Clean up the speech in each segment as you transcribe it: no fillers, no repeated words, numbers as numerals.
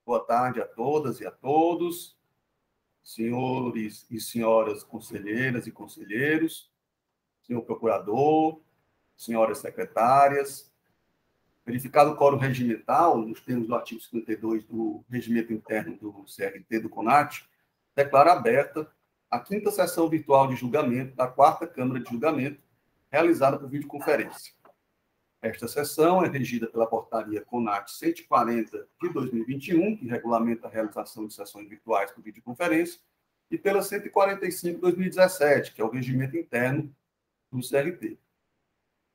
Boa tarde a todas e a todos, senhores e senhoras conselheiras e conselheiros, senhor procurador, senhoras secretárias. Verificado o quórum regimental, nos termos do artigo 52 do Regimento Interno do CRT do CONAT, declaro aberta a 5ª sessão virtual de julgamento da 4ª Câmara de Julgamento, realizada por videoconferência. Esta sessão é regida pela portaria CONAT 140 de 2021, que regulamenta a realização de sessões virtuais por videoconferência, e pela 145 de 2017, que é o regimento interno do CRT.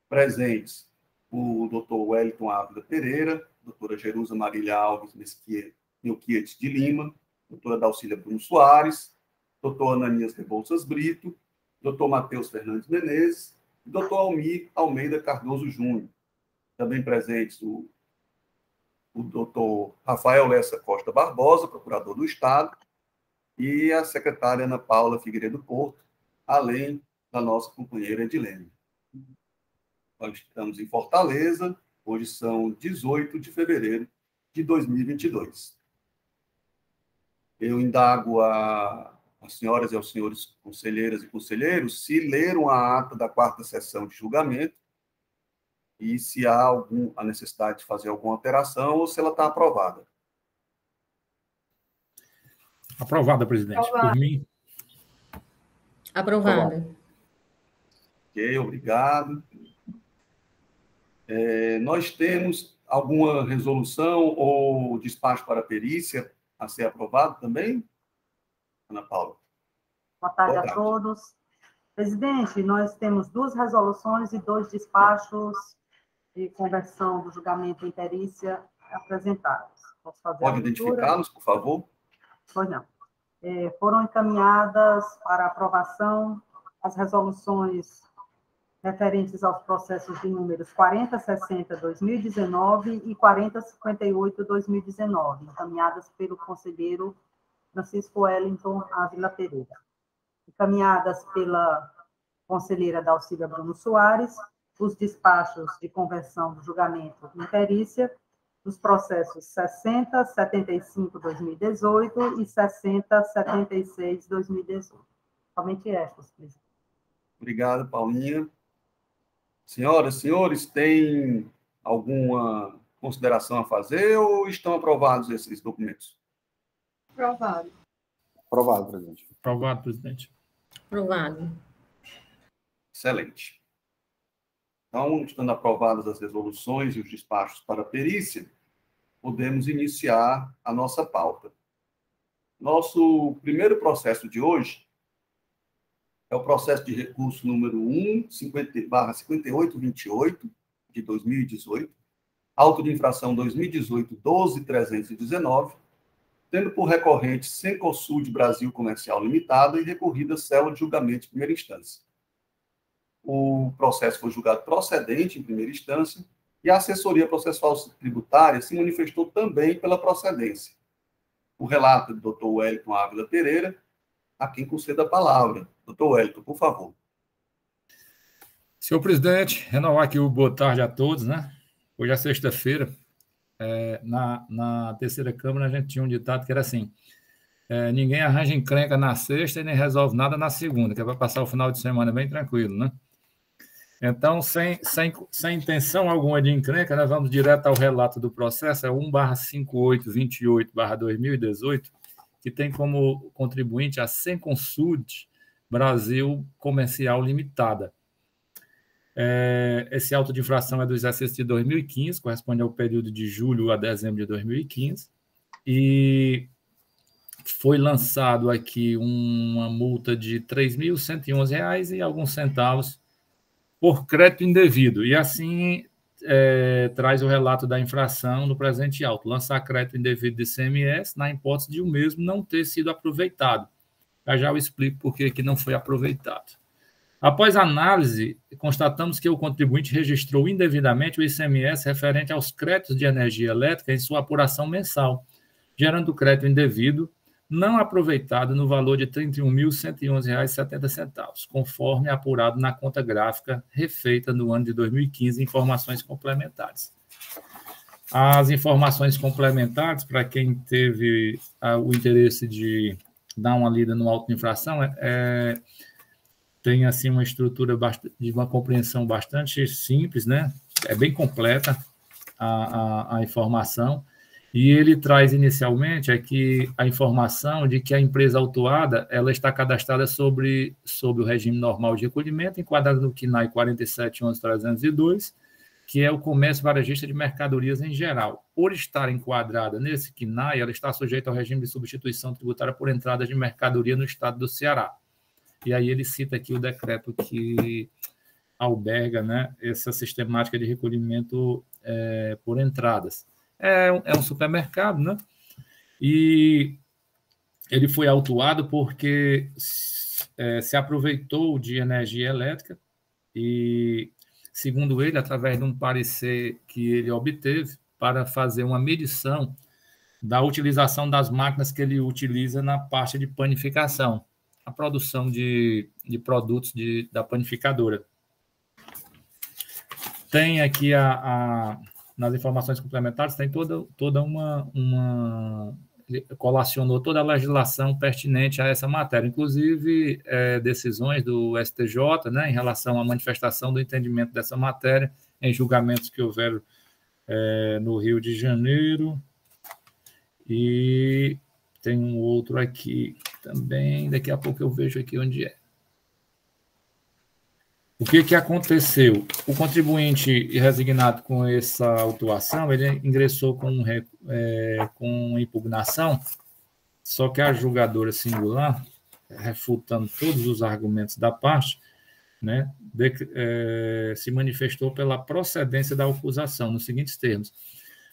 Presentes o doutor Wellington Ávila Pereira, doutora Jerusa Marília Alves Melquiades de Lima, doutora Dalcília Bruno Soares, doutor Ananias Rebouças Brito, doutor Matheus Fernandes Menezes e doutor Almir Almeida Cardoso Júnior. Também presentes o doutor Rafael Lessa Costa Barbosa, procurador do Estado, e a secretária Ana Paula Figueiredo Porto, além da nossa companheira Edilene. Nós estamos em Fortaleza, hoje são 18 de fevereiro de 2022. Eu indago às senhoras e aos senhores conselheiras e conselheiros se leram a ata da 4ª sessão de julgamento e se há a necessidade de fazer alguma alteração ou se ela está aprovada. Aprovada, presidente. Aprovada. Por mim. Aprovada. Ok, obrigado. Nós temos alguma resolução ou despacho para perícia a ser aprovado também? Ana Paula. Boa tarde a todos. Presidente, nós temos 2 resoluções e 2 despachos de conversão do julgamento em perícia apresentados. Posso fazer Pode identificá-los, por favor? Pois não. Foram encaminhadas para aprovação as resoluções referentes aos processos de números 4060-2019 e 4058-2019, encaminhadas pelo conselheiro Francisco Wellington Ávila Pereira. Encaminhadas pela conselheira Dalcília Bruno Soares, os despachos de conversão do julgamento em perícia, dos processos 6075-2018 e 6076-2018. Somente estas, presidente. Obrigado, Paulinha. Senhoras, senhores, tem alguma consideração a fazer ou estão aprovados esses documentos? Aprovado. Aprovado, presidente. Aprovado, presidente. Aprovado. Excelente. Então, estando aprovadas as resoluções e os despachos para a perícia, podemos iniciar a nossa pauta. Nosso primeiro processo de hoje é o processo de recurso número 1/5828, de 2018, auto de infração 2018-12319, tendo por recorrente Cencosud Brasil Comercial Limitada e recorrida célula de julgamento de primeira instância. O processo foi julgado procedente em primeira instância e a assessoria processual tributária se manifestou também pela procedência. O relato do Dr. Wellington Ávila Pereira, a quem conceda a palavra. Dr. Wellington, por favor. Senhor presidente, renovar aqui o boa tarde a todos, né? Hoje é sexta-feira. Na terceira Câmara a gente tinha um ditado que era assim: ninguém arranja encrenca na sexta e nem resolve nada na segunda, que é para passar o final de semana bem tranquilo, né? Então, sem intenção alguma de encrenca, nós vamos direto ao relato do processo, é 1/5828/2018, que tem como contribuinte a Cencosud Brasil Comercial Limitada. Esse auto de infração é do exercício de 2015, corresponde ao período de julho a dezembro de 2015, e foi lançado aqui uma multa de R$ 3.111 e alguns centavos por crédito indevido, e assim traz o relato da infração no presente auto: lançar crédito indevido de ICMS na hipótese de o mesmo não ter sido aproveitado. Já eu explico por que não foi aproveitado. Após análise, constatamos que o contribuinte registrou indevidamente o ICMS referente aos créditos de energia elétrica em sua apuração mensal, gerando crédito indevido não aproveitado no valor de R$ 31.111,70, conforme apurado na conta gráfica refeita no ano de 2015, informações complementares. As informações complementares, para quem teve o interesse de dar uma lida no auto de infração, tem assim uma estrutura de uma compreensão bastante simples, né? É bem completa a informação, e ele traz inicialmente aqui a informação de que a empresa autuada ela está cadastrada sobre o regime normal de recolhimento, enquadrada no CNAE 47.11.302, que é o comércio varejista de mercadorias em geral. Por estar enquadrada nesse CNAE, ela está sujeita ao regime de substituição tributária por entrada de mercadoria no estado do Ceará. E aí ele cita aqui o decreto que alberga, né, essa sistemática de recolhimento por entradas. É um supermercado, né? E ele foi autuado porque se aproveitou de energia elétrica e, segundo ele, através de um parecer que ele obteve para fazer uma medição da utilização das máquinas que ele utiliza na parte de panificação, a produção de produtos da panificadora. Tem aqui nas informações complementares, tem toda uma ele colacionou toda a legislação pertinente a essa matéria, inclusive decisões do STJ, né, em relação à manifestação do entendimento dessa matéria em julgamentos que houveram no Rio de Janeiro, e tem um outro aqui também, daqui a pouco eu vejo aqui onde é. O que aconteceu? O contribuinte resignado com essa autuação, ele ingressou com impugnação, só que a julgadora singular, refutando todos os argumentos da parte, né, se manifestou pela procedência da acusação, nos seguintes termos: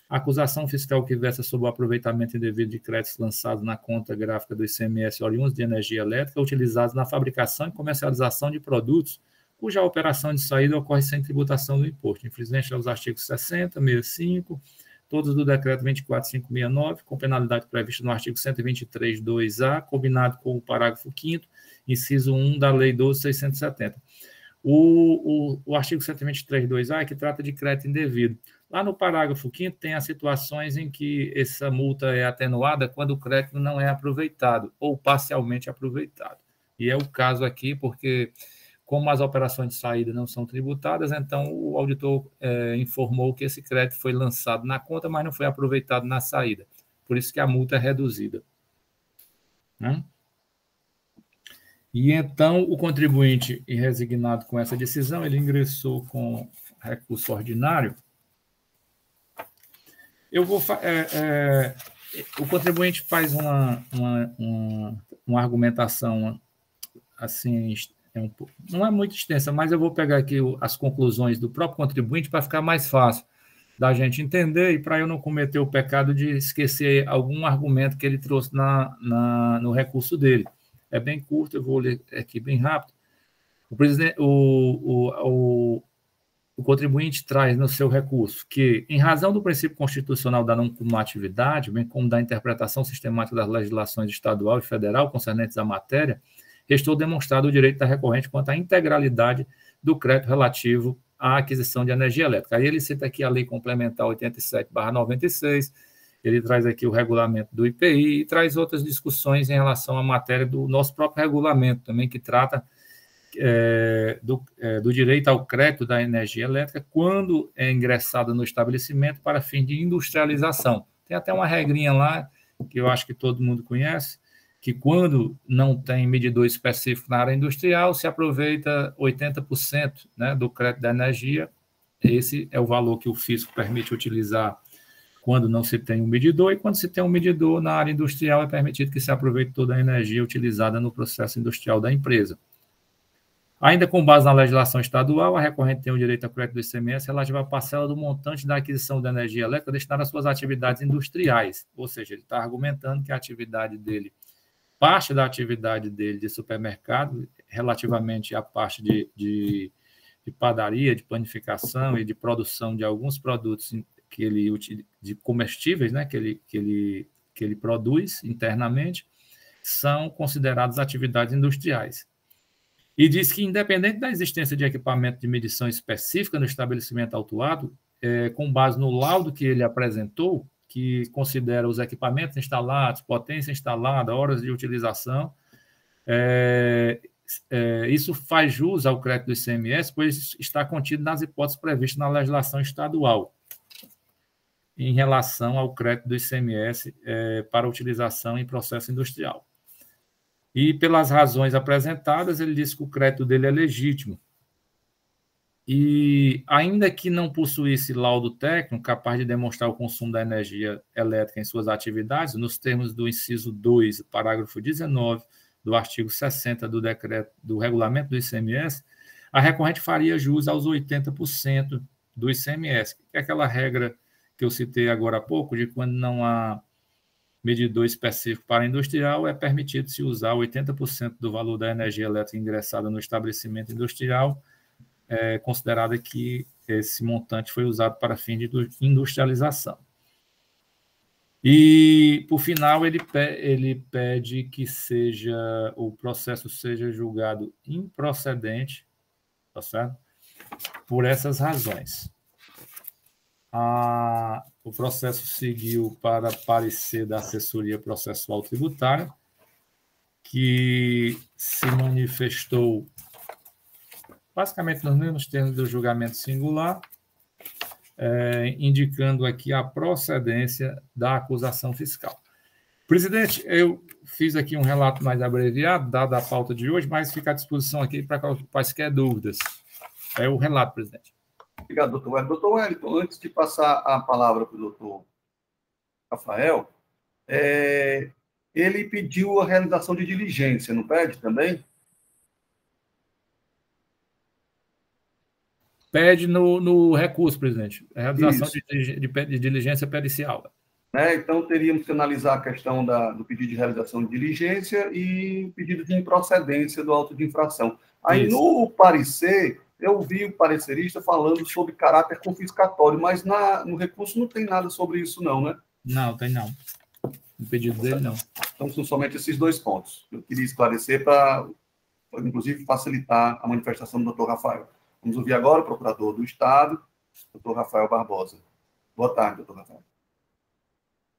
a acusação fiscal que versa sobre o aproveitamento indevido de créditos lançados na conta gráfica do ICMS oriundos de energia elétrica utilizados na fabricação e comercialização de produtos cuja operação de saída ocorre sem tributação do imposto, infelizmente aos artigos 60, 65, todos do decreto 24.569, com penalidade prevista no artigo 123.2A, combinado com o parágrafo 5º, inciso 1 da Lei 12.670. O artigo 123.2A é que trata de crédito indevido. Lá no parágrafo 5º tem as situações em que essa multa é atenuada quando o crédito não é aproveitado ou parcialmente aproveitado. E é o caso aqui porque, como as operações de saída não são tributadas, então o auditor informou que esse crédito foi lançado na conta, mas não foi aproveitado na saída. Por isso que a multa é reduzida, né? E então o contribuinte resignado com essa decisão, ele ingressou com recurso ordinário. O contribuinte faz uma argumentação assim, não é muito extensa, mas eu vou pegar aqui as conclusões do próprio contribuinte para ficar mais fácil da gente entender e para eu não cometer o pecado de esquecer algum argumento que ele trouxe no recurso dele. É bem curto, eu vou ler aqui bem rápido. O contribuinte traz no seu recurso que, em razão do princípio constitucional da não cumulatividade, bem como da interpretação sistemática das legislações estadual e federal concernentes à matéria, restou demonstrado o direito da recorrente quanto à integralidade do crédito relativo à aquisição de energia elétrica. Aí ele cita aqui a Lei Complementar 87/96, ele traz aqui o regulamento do IPI e traz outras discussões em relação à matéria do nosso próprio regulamento também, que trata do direito ao crédito da energia elétrica quando é ingressada no estabelecimento para fim de industrialização. Tem até uma regrinha lá, que eu acho que todo mundo conhece, que quando não tem medidor específico na área industrial, se aproveita 80%, né, do crédito da energia. Esse é o valor que o fisco permite utilizar quando não se tem um medidor, e quando se tem um medidor na área industrial, é permitido que se aproveite toda a energia utilizada no processo industrial da empresa. Ainda com base na legislação estadual, a recorrente tem o direito ao crédito do ICMS relativo à parcela do montante da aquisição de energia elétrica destinada às suas atividades industriais, ou seja, ele está argumentando que a atividade dele, parte da atividade dele de supermercado, relativamente à parte de padaria, de panificação e de produção de alguns produtos que ele de comestíveis, né, que ele produz internamente, são consideradas atividades industriais. E diz que, independente da existência de equipamento de medição específica no estabelecimento autuado, com base no laudo que ele apresentou, que considera os equipamentos instalados, potência instalada, horas de utilização, isso faz jus ao crédito do ICMS, pois está contido nas hipóteses previstas na legislação estadual em relação ao crédito do ICMS para utilização em processo industrial. E pelas razões apresentadas, ele disse que o crédito dele é legítimo. E, ainda que não possuísse laudo técnico capaz de demonstrar o consumo da energia elétrica em suas atividades, nos termos do inciso 2, parágrafo 19 do artigo 60 do decreto do regulamento do ICMS, a recorrente faria jus aos 80% do ICMS, que é aquela regra que eu citei agora há pouco, de quando não há medidor específico para industrial, é permitido se usar 80% do valor da energia elétrica ingressada no estabelecimento industrial, considerada que esse montante foi usado para fim de industrialização. E, por final, ele pede que o processo seja julgado improcedente, tá certo? Por essas razões. O processo seguiu para parecer da assessoria processual tributária, que se manifestou basicamente nos mesmos termos do julgamento singular, indicando aqui a procedência da acusação fiscal. Presidente, eu fiz aqui um relato mais abreviado, dada a pauta de hoje, mas fica à disposição aqui para quaisquer dúvidas. É o relato, presidente. Obrigado, doutor Wellington. Doutor Wellington, antes de passar a palavra para o doutor Rafael, ele pediu a realização de diligência, não pede também? Pede no recurso, presidente. A realização de diligência pericial. Então, teríamos que analisar a questão do pedido de realização de diligência e pedido de improcedência do auto de infração. Aí, isso. No parecer, eu vi o parecerista falando sobre caráter confiscatório, mas no recurso não tem nada sobre isso, não, né? Não, tem não. No pedido dele, não. Então, são somente esses dois pontos. Eu queria esclarecer para, inclusive, facilitar a manifestação do doutor Rafael. Vamos ouvir agora o procurador do Estado, doutor Rafael Barbosa. Boa tarde, doutor Rafael.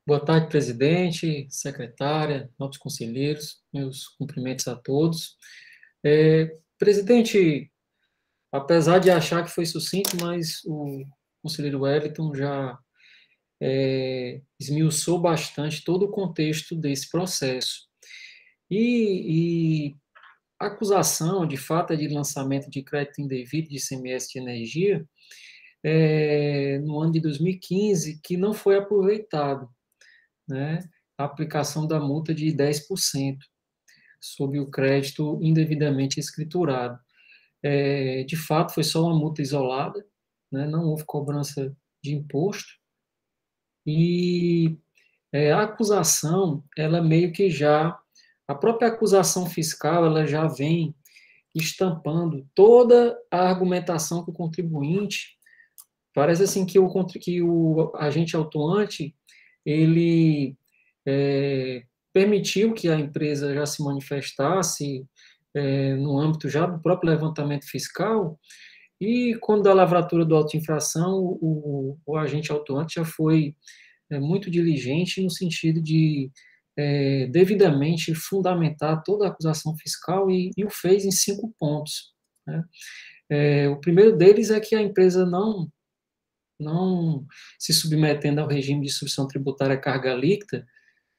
Boa tarde, presidente, secretária, nobres conselheiros, meus cumprimentos a todos. Presidente, apesar de achar que foi sucinto, mas o conselheiro Wellington já esmiuçou bastante todo o contexto desse processo. E a acusação, de fato, é de lançamento de crédito indevido de ICMS de energia no ano de 2015, que não foi aproveitado, né, a aplicação da multa de 10% sobre o crédito indevidamente escriturado. De fato, foi só uma multa isolada, né, não houve cobrança de imposto, e a acusação, ela meio que a própria acusação fiscal, ela já vem estampando toda a argumentação que o contribuinte, parece assim que o agente autuante, ele permitiu que a empresa já se manifestasse no âmbito já do próprio levantamento fiscal, e quando da lavratura do auto de infração, o agente autuante já foi muito diligente no sentido de devidamente fundamentar toda a acusação fiscal e o fez em 5 pontos. Né? O primeiro deles é que a empresa não se submetendo ao regime de substituição tributária carga líquida,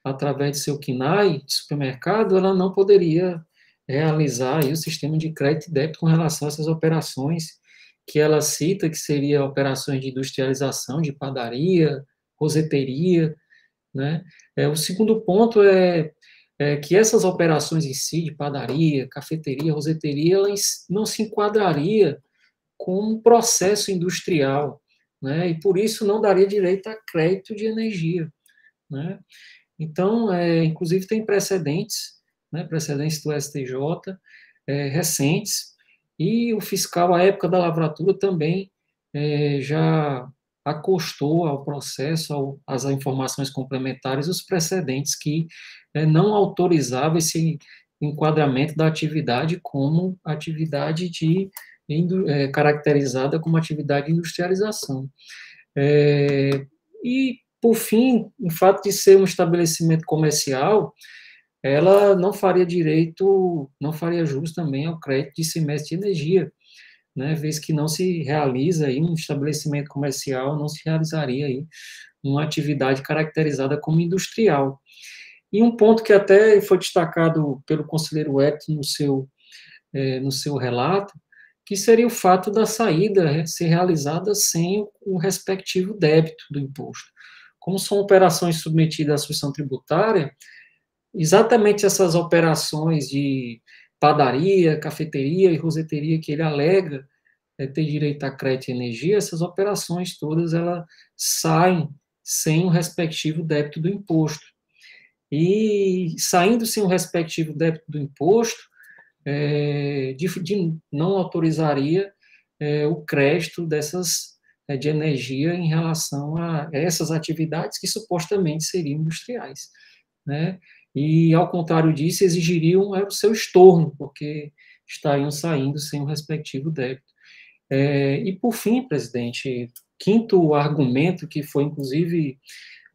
através de seu KNAI de supermercado, ela não poderia realizar aí o sistema de crédito e débito com relação a essas operações que ela cita, que seriam operações de industrialização, de padaria, roseteria, né? O segundo ponto é que essas operações em si, de padaria, cafeteria, roseteria, elas não se enquadraria como um processo industrial, né? E por isso não daria direito a crédito de energia, né? Então, inclusive tem precedentes, né, precedentes do STJ recentes, e o fiscal, à época da lavratura, também já acostou ao processo, às informações complementares, os precedentes que não autorizavam esse enquadramento da atividade como atividade caracterizada como atividade de industrialização. E, por fim, o fato de ser um estabelecimento comercial, ela não faria jus também ao crédito de semestre de energia, né, vez que não se realiza aí um estabelecimento comercial, não se realizaria aí uma atividade caracterizada como industrial. E um ponto que até foi destacado pelo conselheiro Hélio no seu relato, que seria o fato da saída ser realizada sem o respectivo débito do imposto. Como são operações submetidas à Associação Tributária, exatamente essas operações de padaria, cafeteria e roseteria que ele alega ter direito a crédito e energia, essas operações todas elas saem sem o respectivo débito do imposto. E saindo sem o respectivo débito do imposto, não autorizaria o crédito de energia em relação a essas atividades que supostamente seriam industriais, né? E, ao contrário disso, exigiriam o seu estorno, porque estariam saindo sem o respectivo débito. E, por fim, presidente, quinto argumento, que foi, inclusive,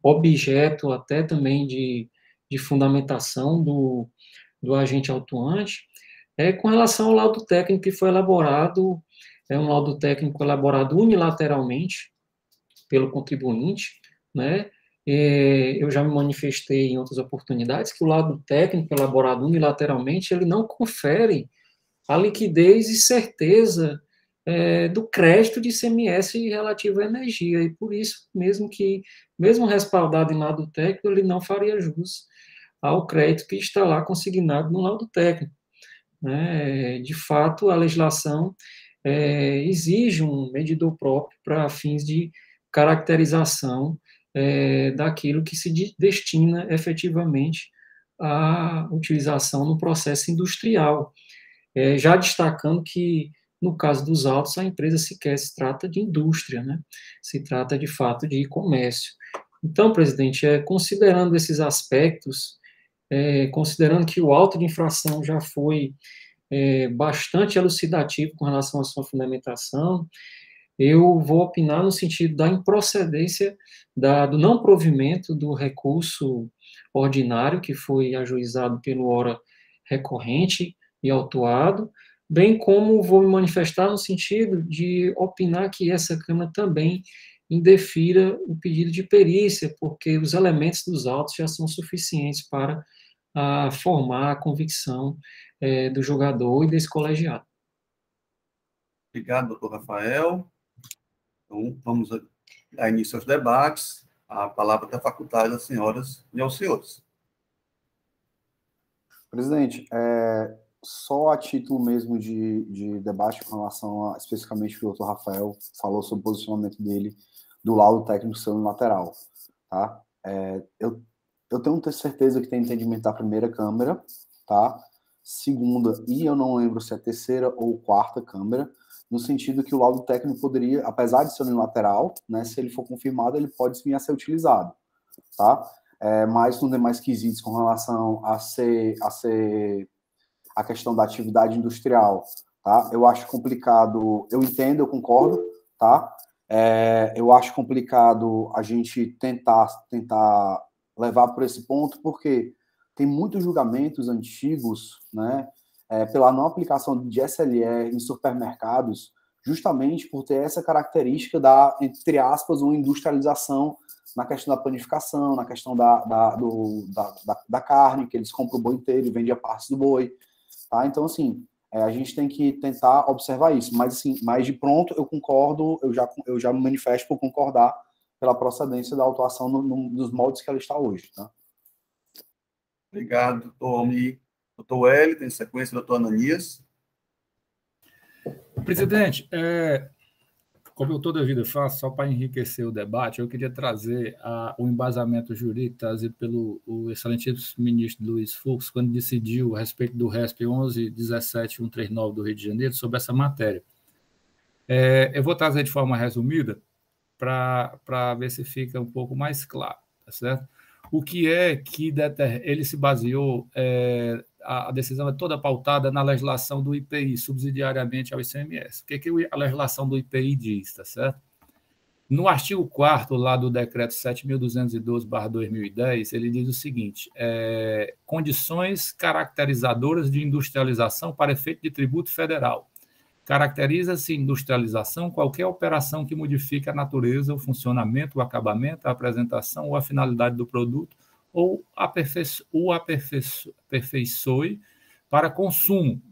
objeto até também de fundamentação do agente autuante, com relação ao laudo técnico que foi elaborado, um laudo técnico elaborado unilateralmente pelo contribuinte, né? Eu já me manifestei em outras oportunidades que o laudo técnico elaborado unilateralmente, ele não confere a liquidez e certeza do crédito de ICMS relativo à energia, e por isso mesmo respaldado em laudo técnico, ele não faria jus ao crédito que está lá consignado no laudo técnico, né? De fato, a legislação exige um medidor próprio para fins de caracterização daquilo que se destina efetivamente à utilização no processo industrial, já destacando que, no caso dos autos, a empresa sequer se trata de indústria, né? Se trata, de fato, de comércio. Então, presidente, considerando esses aspectos, considerando que o auto de infração já foi bastante elucidativo com relação à sua fundamentação, eu vou opinar no sentido da improcedência do não provimento do recurso ordinário que foi ajuizado pelo ora recorrente e autuado, bem como vou me manifestar no sentido de opinar que essa Câmara também indefira o pedido de perícia, porque os elementos dos autos já são suficientes para formar a convicção do julgador e desse colegiado. Obrigado, doutor Rafael. Então, vamos a início aos debates. A palavra está facultada às senhoras e aos senhores. Presidente, só a título mesmo de debate com relação especificamente o que o doutor Rafael falou sobre o posicionamento dele do laudo técnico ser unilateral, tá? Eu tenho certeza que tem entendimento da primeira Câmara, tá? Segunda, e eu não lembro se é a terceira ou quarta Câmara, no sentido que o laudo técnico poderia, apesar de ser unilateral, né, se ele for confirmado, ele pode vir a ser utilizado, tá? Mas nos demais quesitos com relação a questão da atividade industrial, tá? Eu acho complicado, eu entendo, eu concordo, tá? Eu acho complicado a gente tentar levar por esse ponto, porque tem muitos julgamentos antigos, né, pela não aplicação de SLR em supermercados, justamente por ter essa característica da, entre aspas, uma industrialização na questão da panificação, na questão da carne, que eles compram o boi inteiro e vendem a parte do boi, tá? Então, assim, a gente tem que tentar observar isso, mas, assim, mais de pronto, eu concordo, eu já me manifesto por concordar pela procedência da autuação nos moldes que ela está hoje, tá? Obrigado, doutor Almir. Doutor Wellington, em sequência, doutor Ananias. Presidente, como eu toda a vida faço, só para enriquecer o debate, eu queria trazer o embasamento jurídico trazido pelo excelentíssimo ministro Luiz Fux, quando decidiu a respeito do RESP 11.17.139 do Rio de Janeiro sobre essa matéria. Eu vou trazer de forma resumida para ver se fica um pouco mais claro, tá certo? O que é que ele se baseou, a decisão é toda pautada na legislação do IPI, subsidiariamente ao ICMS. O que a legislação do IPI diz, tá certo? No artigo 4º lá do decreto 7.212/2010, ele diz o seguinte: condições caracterizadoras de industrialização para efeito de tributo federal. Caracteriza-se industrialização qualquer operação que modifique a natureza, o funcionamento, o acabamento, a apresentação ou a finalidade do produto ou aperfeiçoe para consumo.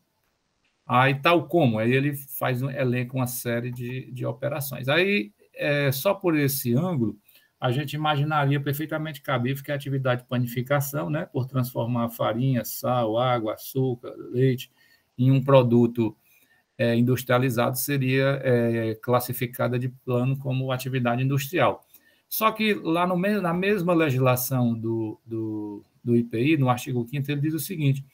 Aí, tal como, aí ele elenca uma série de operações. Aí, só por esse ângulo, a gente imaginaria perfeitamente cabível que a atividade de panificação, né, por transformar farinha, sal, água, açúcar, leite em um produto industrializado, seria classificada de plano como atividade industrial. Só que lá na mesma legislação do IPI, no artigo 5º, ele diz o seguinte: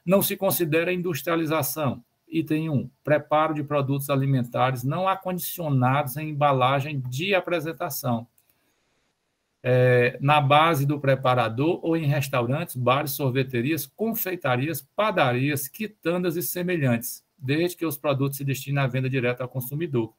não se considera industrialização. Item 1, preparo de produtos alimentares não acondicionados em embalagem de apresentação, na base do preparador ou em restaurantes, bares, sorveterias, confeitarias, padarias, quitandas e semelhantes, desde que os produtos se destinem à venda direta ao consumidor.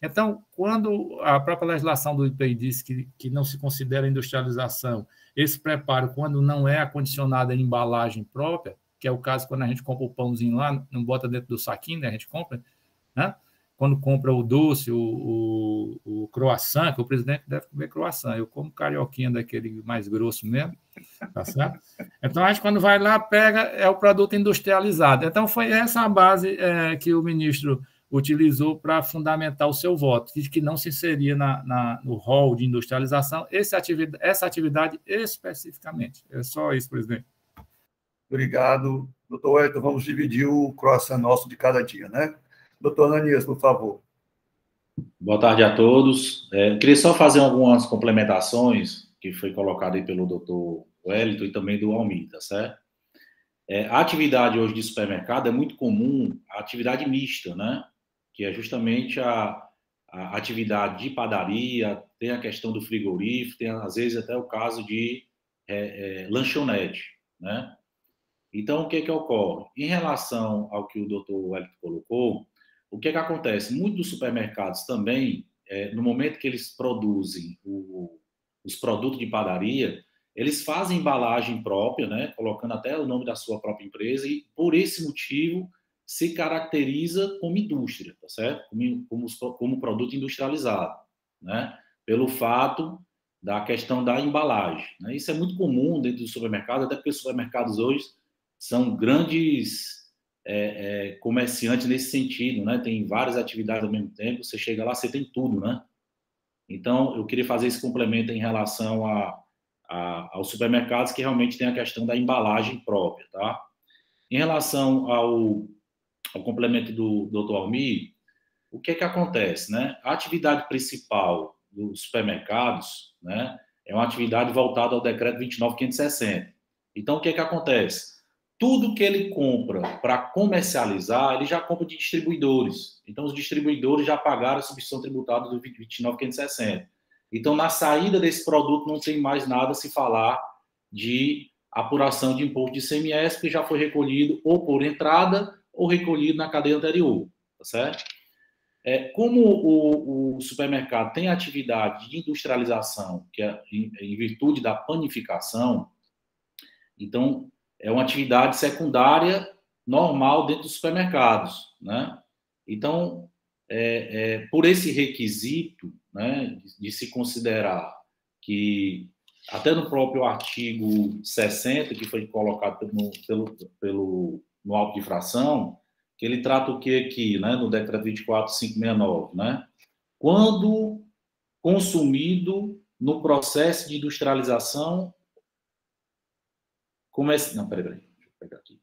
Então, quando a própria legislação do IPI diz que não se considera industrialização, esse preparo, quando não é acondicionado em embalagem própria, que é o caso quando a gente compra o pãozinho lá, não bota dentro do saquinho, né? A gente compra, né? Quando compra o doce, o croissant, que o presidente deve comer croissant, eu como carioquinha daquele mais grosso mesmo, tá certo? Então, a gente, quando vai lá, pega, o produto industrializado. Então, foi essa a base que o ministro utilizou para fundamentar o seu voto, que não se inseria no rol de industrialização essa atividade especificamente. É só isso, presidente. Obrigado. Doutor Wellington, vamos dividir o croissant nosso de cada dia, né? Doutor Ananias, por favor. Boa tarde a todos. Queria só fazer algumas complementações que foi colocado aí pelo doutor Wellington e também do Almir, tá certo? A atividade hoje de supermercado é muito comum, a atividade mista, né? Que é justamente a atividade de padaria, tem a questão do frigorífico, tem às vezes até o caso de lanchonete, né? Então, o que ocorre? Em relação ao que o doutor Wellington colocou, o que acontece? Muitos dos supermercados também, no momento que eles produzem os produtos de padaria, eles fazem embalagem própria, né? Colocando até o nome da sua própria empresa, e por esse motivo se caracteriza como indústria, tá certo? Como produto industrializado, né? Pelo fato da questão da embalagem, né? Isso é muito comum dentro do supermercado, até porque os supermercados hoje são grandes comerciantes nesse sentido, né? Tem várias atividades ao mesmo tempo, você chega lá, você tem tudo, né? Então, eu queria fazer esse complemento em relação aos supermercados que realmente tem a questão da embalagem própria, tá? Em relação ao complemento do Dr. Almir, o que acontece, né? A atividade principal dos supermercados, né, é uma atividade voltada ao decreto 29.560. Então, o que acontece? Tudo que ele compra para comercializar, ele já compra de distribuidores. Então, os distribuidores já pagaram a substituição tributária do 29.560. Então, na saída desse produto, não tem mais nada a se falar de apuração de imposto de ICMS, que já foi recolhido ou por entrada ou recolhido na cadeia anterior, tá certo? Como o supermercado tem atividade de industrialização, que é em virtude da panificação, então, é uma atividade secundária normal dentro dos supermercados, né? Então, por esse requisito, né, de se considerar que, até no próprio artigo 60, que foi colocado no auto de infração, que ele trata o que aqui, né, no decreto 24.569, né? Quando consumido no processo de industrialização... Não, peraí, deixa eu pegar aqui.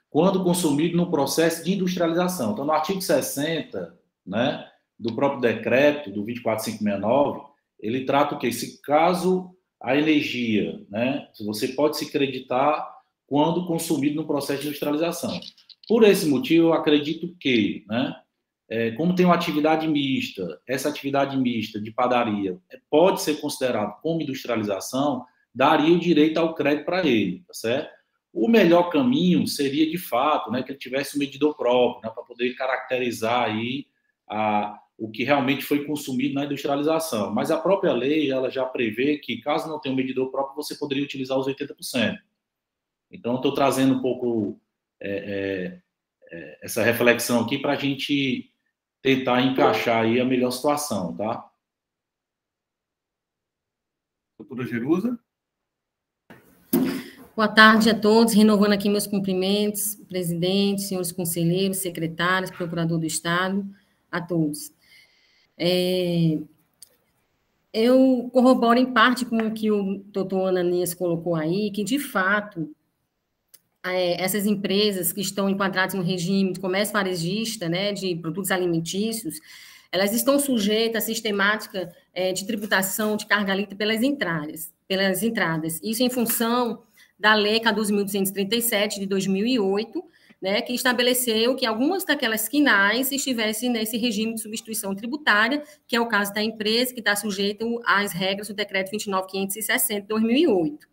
Quando consumido no processo de industrialização. Então, no artigo 60, né, do próprio decreto, do 24.569, ele trata o quê? Se caso a energia, né, você pode se creditar quando consumido no processo de industrialização. Por esse motivo, eu acredito que, né, como tem uma atividade mista, essa atividade mista de padaria pode ser considerada como industrialização, daria o direito ao crédito para ele, tá certo? O melhor caminho seria, de fato, né, que ele tivesse um medidor próprio, né, para poder caracterizar aí o que realmente foi consumido na industrialização. Mas a própria lei ela já prevê que, caso não tenha um medidor próprio, você poderia utilizar os 80%. Então, estou trazendo um pouco essa reflexão aqui para a gente tentar encaixar aí a melhor situação, tá? Doutora Jerusa? Boa tarde a todos, renovando aqui meus cumprimentos, presidente, senhores conselheiros, secretários, procurador do Estado, a todos. Eu corroboro em parte com o que o doutor Ananias colocou aí, que, de fato, essas empresas que estão enquadradas no regime de comércio varejista, né, de produtos alimentícios, elas estão sujeitas à sistemática de tributação de carga alíquota pelas entradas. Isso em função da Lei 14.237, de 2008, né, que estabeleceu que algumas daquelas quinais estivessem nesse regime de substituição tributária, que é o caso da empresa, que está sujeita às regras do Decreto 29.560, de 2008.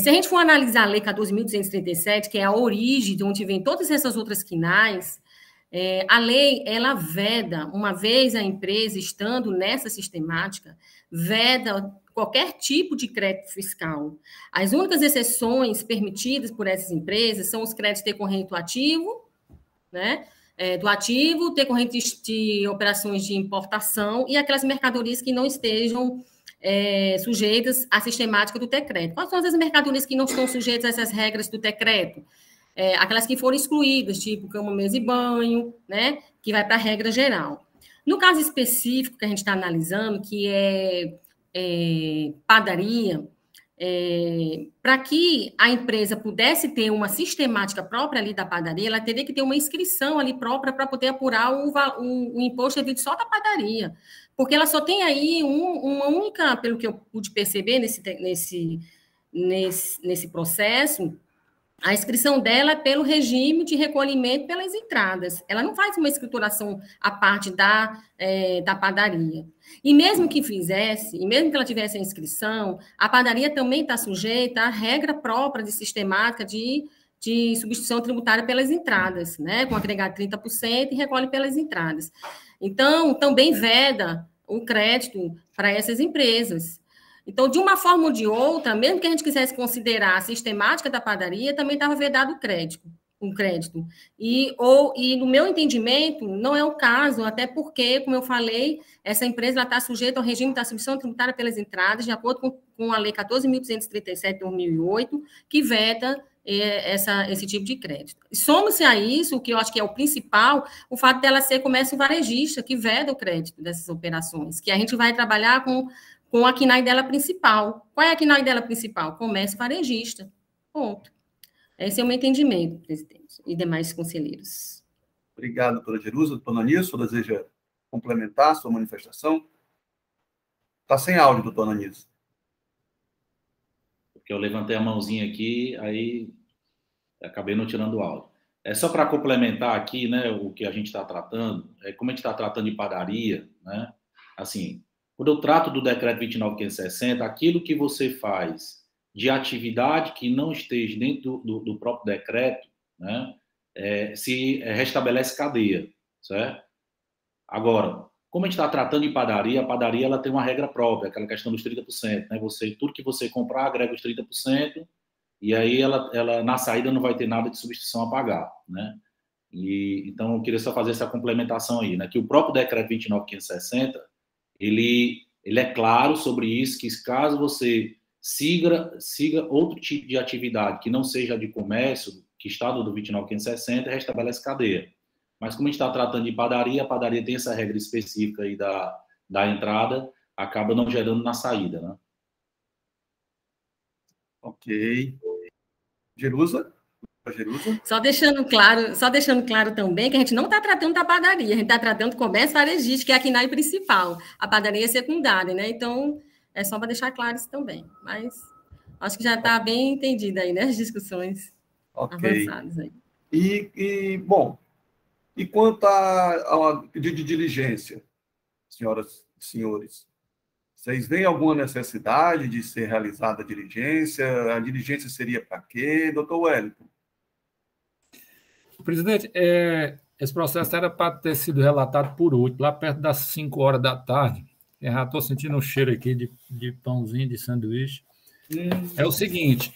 Se a gente for analisar a Lei 14.237, que é a origem de onde vem todas essas outras quinais, a lei, ela veda, uma vez a empresa estando nessa sistemática, veda qualquer tipo de crédito fiscal. As únicas exceções permitidas por essas empresas são os créditos decorrentes do ativo, né? Do ativo, decorrentes de operações de importação e aquelas mercadorias que não estejam sujeitas à sistemática do decreto. Quais são as mercadorias que não estão sujeitas a essas regras do decreto? Aquelas que foram excluídas, tipo cama, mesa e banho, né? Que vai para a regra geral. No caso específico que a gente está analisando, que é padaria, para que a empresa pudesse ter uma sistemática própria ali da padaria, ela teria que ter uma inscrição ali própria para poder apurar o imposto devido só da padaria, porque ela só tem aí uma única, pelo que eu pude perceber nesse processo, a inscrição dela é pelo regime de recolhimento pelas entradas. Ela não faz uma escrituração à parte da padaria. E mesmo que fizesse, e mesmo que ela tivesse a inscrição, a padaria também está sujeita à regra própria de sistemática de substituição tributária pelas entradas, né? Com agregado 30% e recolhe pelas entradas. Então, também veda o crédito para essas empresas. Então, de uma forma ou de outra, mesmo que a gente quisesse considerar a sistemática da padaria, também estava vedado um crédito. E, no meu entendimento, não é o caso, até porque, como eu falei, essa empresa está sujeita ao regime da substituição tributária pelas entradas, de acordo com a Lei 14.237, de 2008, que veda esse tipo de crédito. Soma-se a isso, o que eu acho que é o principal, o fato dela ser comércio varejista, que veda o crédito dessas operações, que a gente vai trabalhar com a KNAI dela principal. Qual é a KNAI dela principal? Comércio varejista. Ponto. Esse é o meu entendimento, presidente, e demais conselheiros. Obrigado, doutora Jerusa. Doutor Ananias, o senhor deseja complementar a sua manifestação? Está sem áudio, doutor Ananias. Porque eu levantei a mãozinha aqui, aí acabei não tirando o áudio. Só para complementar aqui, né, o que a gente está tratando, como a gente está tratando de padaria, né, assim, quando eu trato do decreto 29.560, aquilo que você faz de atividade que não esteja dentro do próprio decreto, né, se restabelece cadeia, certo? Agora, como a gente está tratando de padaria, a padaria ela tem uma regra própria, aquela questão dos 30%, né? Tudo que você comprar agrega os 30%, e aí ela na saída não vai ter nada de substituição a pagar, né? Então, eu queria só fazer essa complementação aí, né? Que o próprio decreto 29.560, ele é claro sobre isso, que caso você siga outro tipo de atividade que não seja de comércio, que está do 29.560, restabelece cadeia. Mas como a gente está tratando de padaria, a padaria tem essa regra específica aí da entrada, acaba não gerando na saída, né? Ok. Jerusa? Só deixando claro também que a gente não está tratando da padaria, a gente está tratando do comércio varejista, que é a KNAI principal, a padaria é secundária, né? Então, é só para deixar claro isso também. Mas acho que já está bem entendido aí, né? As discussões avançadas aí. Bom, e quanto ao pedido de diligência, senhoras e senhores? Vocês veem alguma necessidade de ser realizada a diligência? A diligência seria para quê, doutor Wellington? Presidente, Esse processo era para ter sido relatado por último, lá perto das 5 horas da tarde. Eu já estou sentindo um cheiro aqui de pãozinho, de sanduíche. É o seguinte,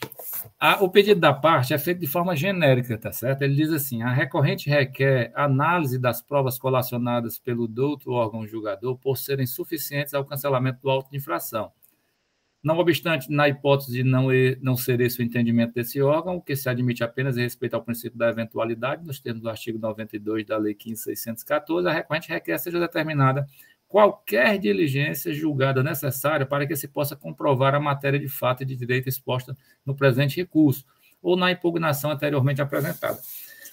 o pedido da parte é feito de forma genérica, tá certo? Ele diz assim, a recorrente requer análise das provas colacionadas pelo douto órgão julgador por serem suficientes ao cancelamento do auto de infração. Não obstante, na hipótese de não ser esse o entendimento desse órgão, o que se admite apenas em respeito ao princípio da eventualidade, nos termos do artigo 92 da Lei 15.614, a recorrente requer seja determinada qualquer diligência julgada necessária para que se possa comprovar a matéria de fato e de direito exposta no presente recurso ou na impugnação anteriormente apresentada.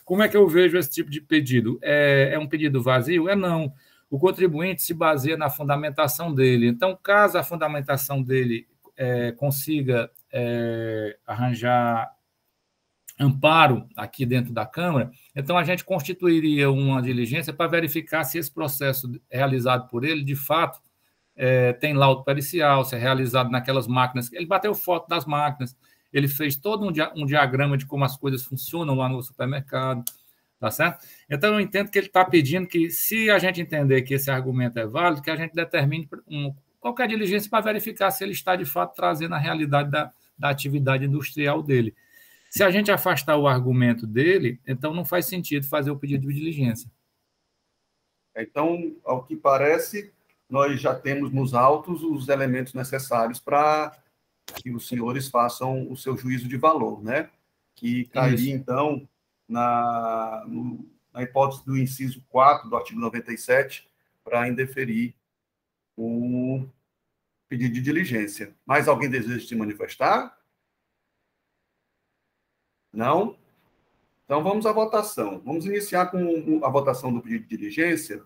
Como é que eu vejo esse tipo de pedido? É um pedido vazio? Não. O contribuinte se baseia na fundamentação dele. Então, caso a fundamentação dele consiga arranjar amparo aqui dentro da Câmara, então a gente constituiria uma diligência para verificar se esse processo realizado por ele, de fato, tem laudo pericial, se é realizado naquelas máquinas. Ele bateu foto das máquinas, ele fez todo um diagrama de como as coisas funcionam lá no supermercado, tá certo? Então, eu entendo que ele está pedindo que, se a gente entender que esse argumento é válido, que a gente determine qualquer diligência para verificar se ele está, de fato, trazendo a realidade da atividade industrial dele. Se a gente afastar o argumento dele, então não faz sentido fazer o pedido de diligência. Então, ao que parece, nós já temos nos autos os elementos necessários para que os senhores façam o seu juízo de valor, né? Que cairia, então, na hipótese do inciso 4 do artigo 97, para indeferir o pedido de diligência. Mais alguém deseja se manifestar? Não? Então, vamos à votação. Vamos iniciar com a votação do pedido de diligência.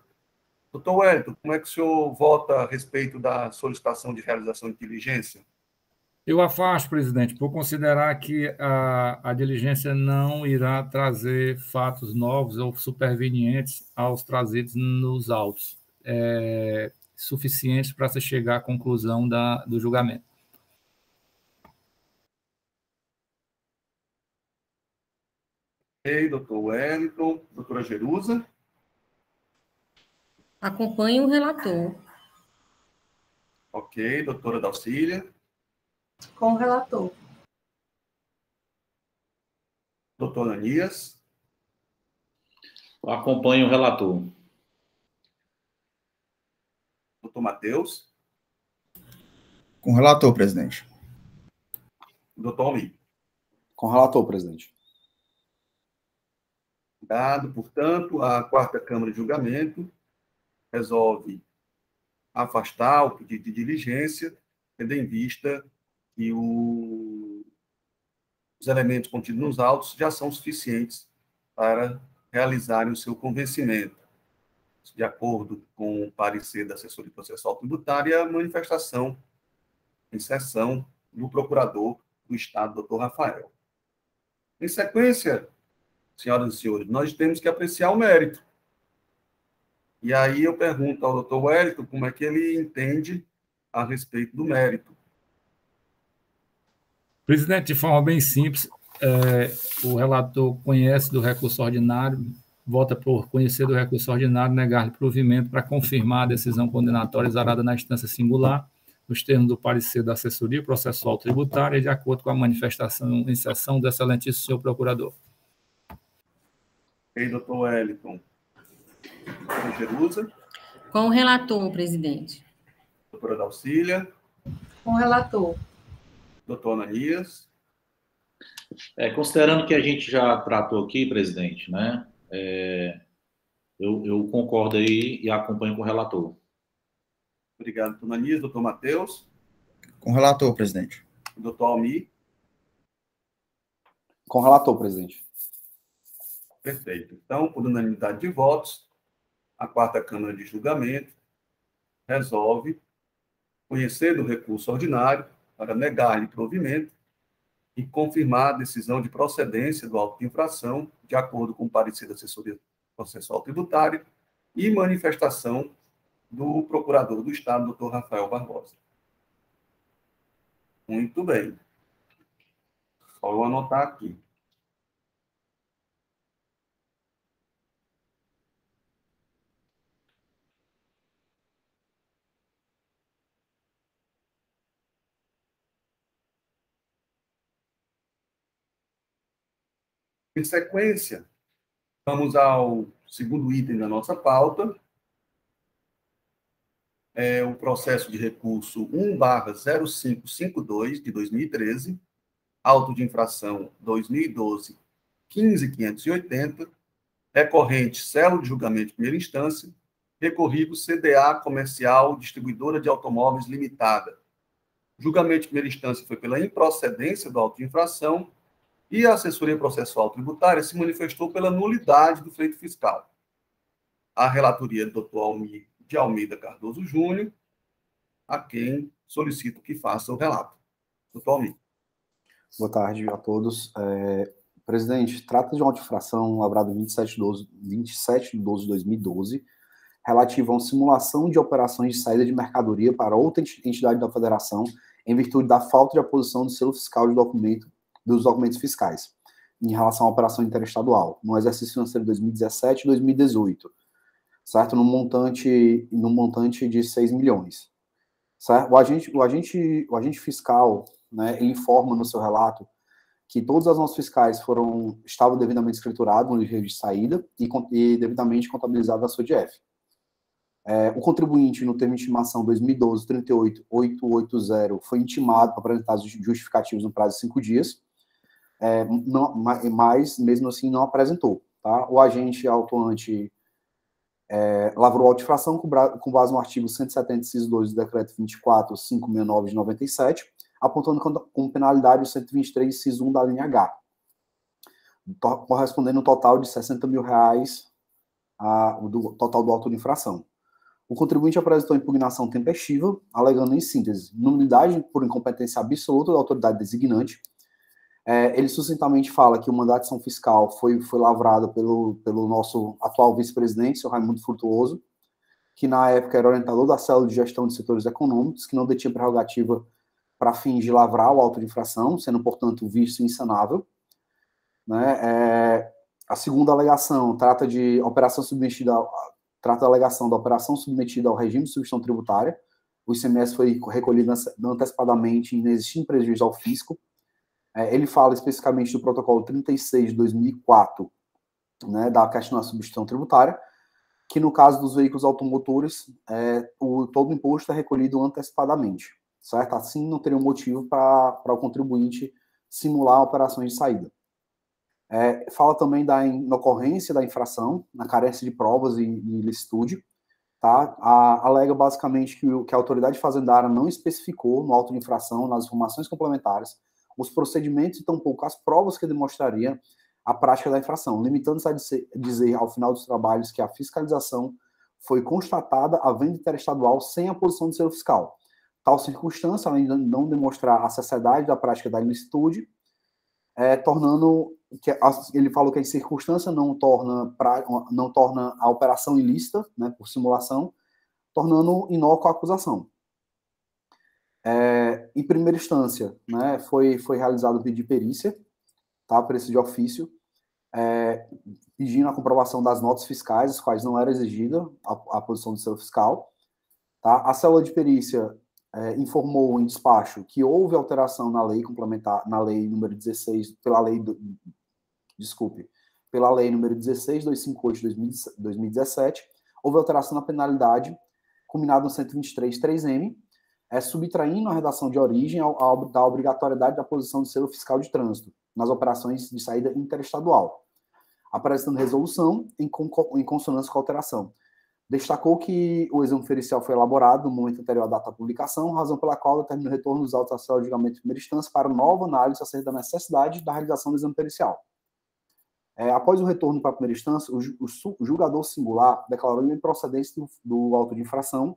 Doutor Wellington, como é que o senhor vota a respeito da solicitação de realização de diligência? Eu afasto, presidente, por considerar que a diligência não irá trazer fatos novos ou supervenientes aos trazidos nos autos, suficientes para se chegar à conclusão do julgamento. Ok, doutor Wellington. Doutora Jerusa? Acompanho o relator. Ok, doutora Dalcília? Com o relator. Doutor Ananias? Eu acompanho o relator. Doutor Matheus? Com o relator, presidente. Doutor Almir? Com o relator, presidente. Dado, portanto, a quarta Câmara de Julgamento resolve afastar o pedido de diligência, tendo em vista que os elementos contidos nos autos já são suficientes para realizarem o seu convencimento, de acordo com o parecer da assessoria processual tributária e a manifestação em sessão do procurador do Estado, doutor Rafael. Em sequência, senhoras e senhores, nós temos que apreciar o mérito. E aí eu pergunto ao doutor Wellington como é que ele entende a respeito do mérito. Presidente, de forma bem simples, o relator conhece do recurso ordinário, vota por conhecer do recurso ordinário, negar-lhe provimento para confirmar a decisão condenatória exarada na instância singular, nos termos do parecer da assessoria processual tributária e de acordo com a manifestação em sessão do excelentíssimo senhor procurador. Ok, doutor Wellington. Doutora Jerusa? Com o relator, presidente. Doutora Dalcília? Com o relator. Doutor Ananias? Considerando que a gente já tratou aqui, presidente, né? Eu concordo aí e acompanho com o relator. Obrigado, doutor Ananias. Doutor Matheus? Com o relator, presidente. Doutor Almir? Com o relator, presidente. Perfeito. Então, por unanimidade de votos, a quarta Câmara de Julgamento resolve conhecer do recurso ordinário para negar-lhe provimento e confirmar a decisão de procedência do auto de infração, de acordo com o parecer da assessoria processual tributária e manifestação do procurador do Estado, doutor Rafael Barbosa. Muito bem. Só eu anotar aqui. Em sequência, vamos ao segundo item da nossa pauta, é o processo de recurso 1/0552 de 2013, auto de infração 2012 15580, recorrente célula de julgamento de primeira instância, recorrido CDA Comercial Distribuidora de Automóveis Limitada. O julgamento de primeira instância foi pela improcedência do auto de infração e a assessoria processual tributária se manifestou pela nulidade do feito fiscal. A relatoria do Dr. Almir de Almeida Cardoso Júnior, a quem solicito que faça o relato. Dr. Almir. Boa tarde a todos. Presidente, trata de uma infração lavrada 27 de 12 de 2012, relativa a uma simulação de operações de saída de mercadoria para outra entidade da federação, em virtude da falta de aposição do selo fiscal dos documentos fiscais, em relação à operação interestadual, no exercício financeiro de 2017 e 2018, certo? No montante de 6 milhões. Certo? O agente fiscal, né, informa no seu relato que todas as notas fiscais estavam devidamente escrituradas no registro de saída e devidamente contabilizadas na sua DF. O contribuinte, no termo de intimação 2012-38880, foi intimado para apresentar os justificativos no prazo de 5 dias, mas, mesmo assim, não apresentou. Tá? O agente autuante lavrou auto-infração com base no artigo 170, inciso 2 do decreto 24.569 de 97, apontando como penalidade o 123, inciso 1 da linha H, correspondendo um total de R$60 mil do total do auto de infração. O contribuinte apresentou impugnação tempestiva, alegando, em síntese, nulidade por incompetência absoluta da autoridade designante. Ele sucintamente fala que o mandato de ação fiscal foi lavrado pelo nosso atual vice-presidente, senhor Raimundo Frutuoso, que na época era orientador da célula de gestão de setores econômicos, que não detinha prerrogativa para fins de lavrar o auto de infração, sendo, portanto, vício insanável. Né? A segunda alegação trata da alegação da operação submetida ao regime de substituição tributária. O ICMS foi recolhido antecipadamente, inexistindo prejuízo ao fisco. Ele fala especificamente do protocolo 36 de 2004, né, da questão da substituição tributária, que no caso dos veículos automotores, todo o imposto é recolhido antecipadamente, certo? Assim, não teria um motivo para o contribuinte simular operações de saída. Fala também da inocorrência da infração, na carência de provas e ilicitude, tá? Alega basicamente que a autoridade fazendária não especificou no auto de infração, nas informações complementares, os procedimentos e tampouco as provas que demonstrariam a prática da infração, limitando-se a dizer ao final dos trabalhos que a fiscalização foi constatada a venda interestadual sem a posição do selo fiscal. Tal circunstância, além de não demonstrar a cessar da prática da ilicitude, tornando ele falou que a circunstância não torna a operação ilícita, né, por simulação, tornando inócua a acusação. Em primeira instância, né, foi realizado o pedido de perícia, tá, preço de ofício, pedindo a comprovação das notas fiscais, as quais não era exigida a posição do selo fiscal. Tá? A célula de perícia informou em despacho que houve alteração na lei complementar, na lei número 16, pela lei número 16.258 de 2017, houve alteração na penalidade, combinada no 123.3M, subtraindo a redação de origem da obrigatoriedade da posição de selo fiscal de trânsito nas operações de saída interestadual, apresentando resolução em consonância com a alteração. Destacou que o exame pericial foi elaborado no momento anterior à data da publicação, razão pela qual determina o retorno dos autos à célula de julgamento de primeira instância para nova análise acerca da necessidade da realização do exame pericial. Após o retorno para a primeira instância, o julgador singular declarou a improcedência do auto de infração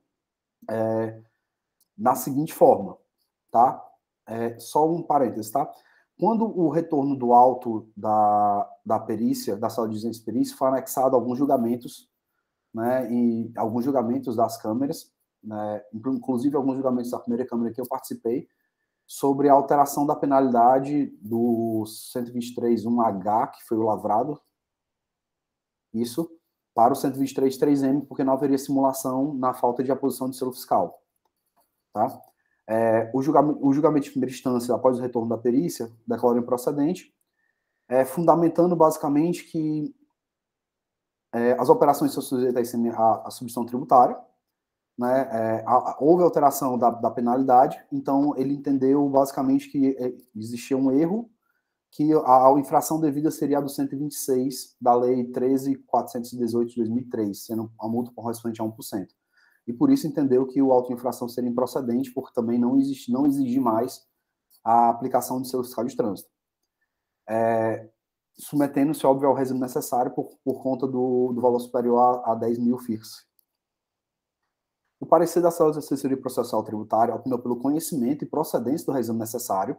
da seguinte forma, tá? Só um parênteses, tá? Quando o retorno do auto da perícia, da sala de diligência de perícia, foi anexado a alguns julgamentos, né, e alguns julgamentos das câmeras, né, inclusive alguns julgamentos da primeira câmara que eu participei, sobre a alteração da penalidade do 123.1H, que foi o lavrado, isso, para o 123.3M, porque não haveria simulação na falta de aposição de selo fiscal. Tá? O julgamento de primeira instância, após o retorno da perícia, declarou improcedente, fundamentando basicamente que as operações são sujeitas à substituição tributária, né? Houve alteração da penalidade, então ele entendeu basicamente que existia um erro, que a infração devida seria a do 126 da Lei 13.418 de 2003, sendo a multa correspondente a 1%. E por isso entendeu que o auto de infração seria improcedente, porque também não exigir mais a aplicação do selo fiscal de trânsito. Submetendo-se, óbvio, ao regime necessário por conta do valor superior a 10 mil FIRS. O parecer da Célula de Assessoria Processual Tributária opinou pelo conhecimento e procedência do regime necessário,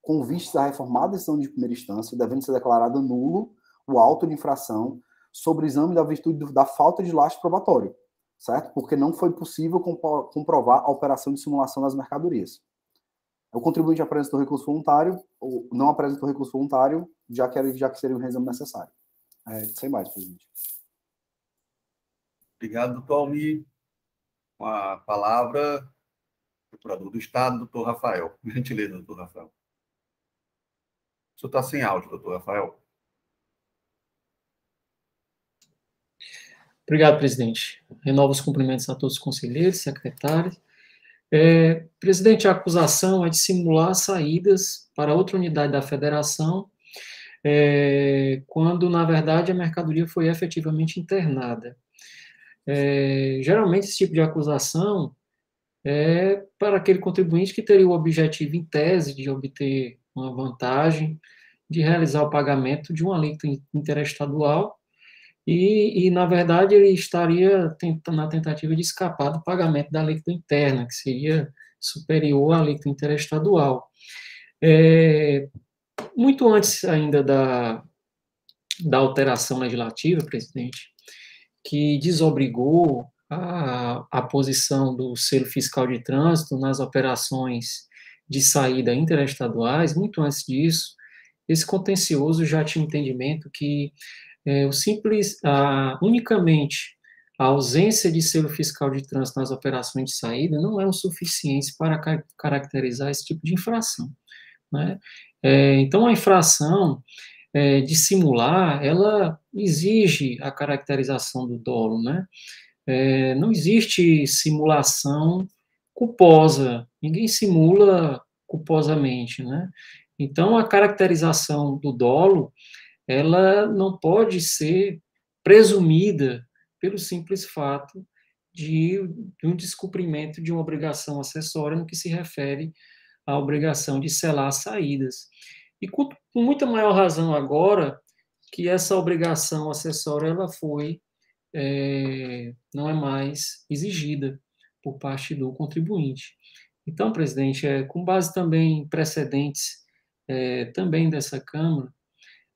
com vistas à reformada decisão de primeira instância, devendo ser declarado nulo o auto de infração sobre o exame da virtude da falta de lastro probatório, certo? Porque não foi possível comprovar a operação de simulação das mercadorias. O contribuinte apresentou recurso voluntário, ou não apresentou recurso voluntário, já que seria um regime necessário. Sem mais, presidente. Obrigado, doutor Almir. Com a palavra, o procurador do Estado, doutor Rafael. Por gentileza, doutor Rafael. O senhor está sem áudio, doutor Rafael. Obrigado, presidente. Renovo os cumprimentos a todos os conselheiros, secretários. Presidente, a acusação é de simular saídas para outra unidade da federação, quando, na verdade, a mercadoria foi efetivamente internada. Geralmente, esse tipo de acusação é para aquele contribuinte que teria o objetivo, em tese, de obter uma vantagem, de realizar o pagamento de uma alíquota interestadual, e, na verdade, ele estaria na tentativa de escapar do pagamento da alíquota interna, que seria superior à alíquota interestadual. Muito antes ainda da alteração legislativa, presidente, que desobrigou a posição do selo fiscal de trânsito nas operações de saída interestaduais, muito antes disso, esse contencioso já tinha entendimento que unicamente a ausência de selo fiscal de trânsito nas operações de saída não eram suficientes para caracterizar esse tipo de infração, né? Então, a infração de simular, ela exige a caracterização do dolo, né? Não existe simulação culposa, ninguém simula culposamente, né? Então, a caracterização do dolo, ela não pode ser presumida pelo simples fato de um descumprimento de uma obrigação acessória no que se refere à obrigação de selar saídas. E com muita maior razão agora que essa obrigação acessória ela não é mais exigida por parte do contribuinte. Então, presidente, com base também em precedentes também dessa Câmara,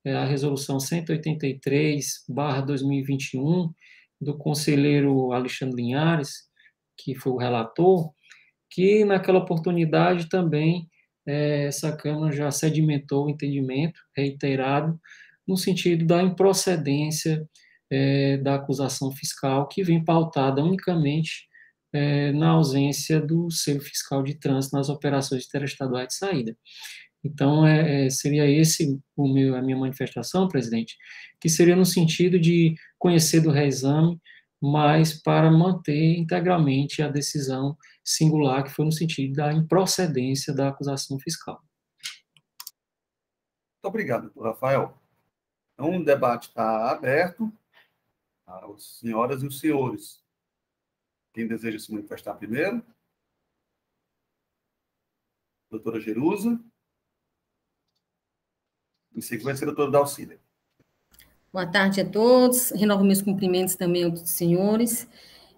a resolução 183/2021 do conselheiro Alexandre Linhares, que foi o relator, que naquela oportunidade também essa Câmara já sedimentou o entendimento reiterado no sentido da improcedência da acusação fiscal, que vem pautada unicamente na ausência do selo fiscal de trânsito nas operações interestaduais de saída. Então, seria esse a minha manifestação, presidente, que seria no sentido de conhecer do reexame, mas para manter integralmente a decisão singular, que foi no sentido da improcedência da acusação fiscal. Muito obrigado, doutor Rafael. Então, o debate está aberto. As senhoras e os senhores. Quem deseja se manifestar primeiro? Doutora Jerusa. Em sequência, a doutora Dalcília. Boa tarde a todos. Renovo meus cumprimentos também aos senhores.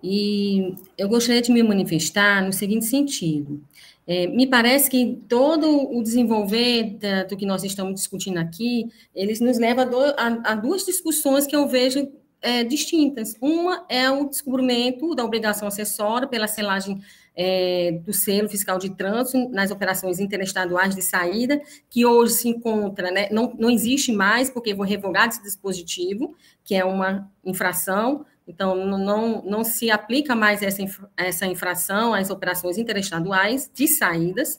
E eu gostaria de me manifestar no seguinte sentido. Me parece que todo o desenvolver do que nós estamos discutindo aqui, eles nos leva a duas discussões que eu vejo distintas. Uma é o descobrimento da obrigação acessória pela selagem do selo fiscal de trânsito nas operações interestaduais de saída, que hoje se encontra, né, não existe mais, porque foi revogado esse dispositivo, que é uma infração, então não se aplica mais essa infração às operações interestaduais de saídas.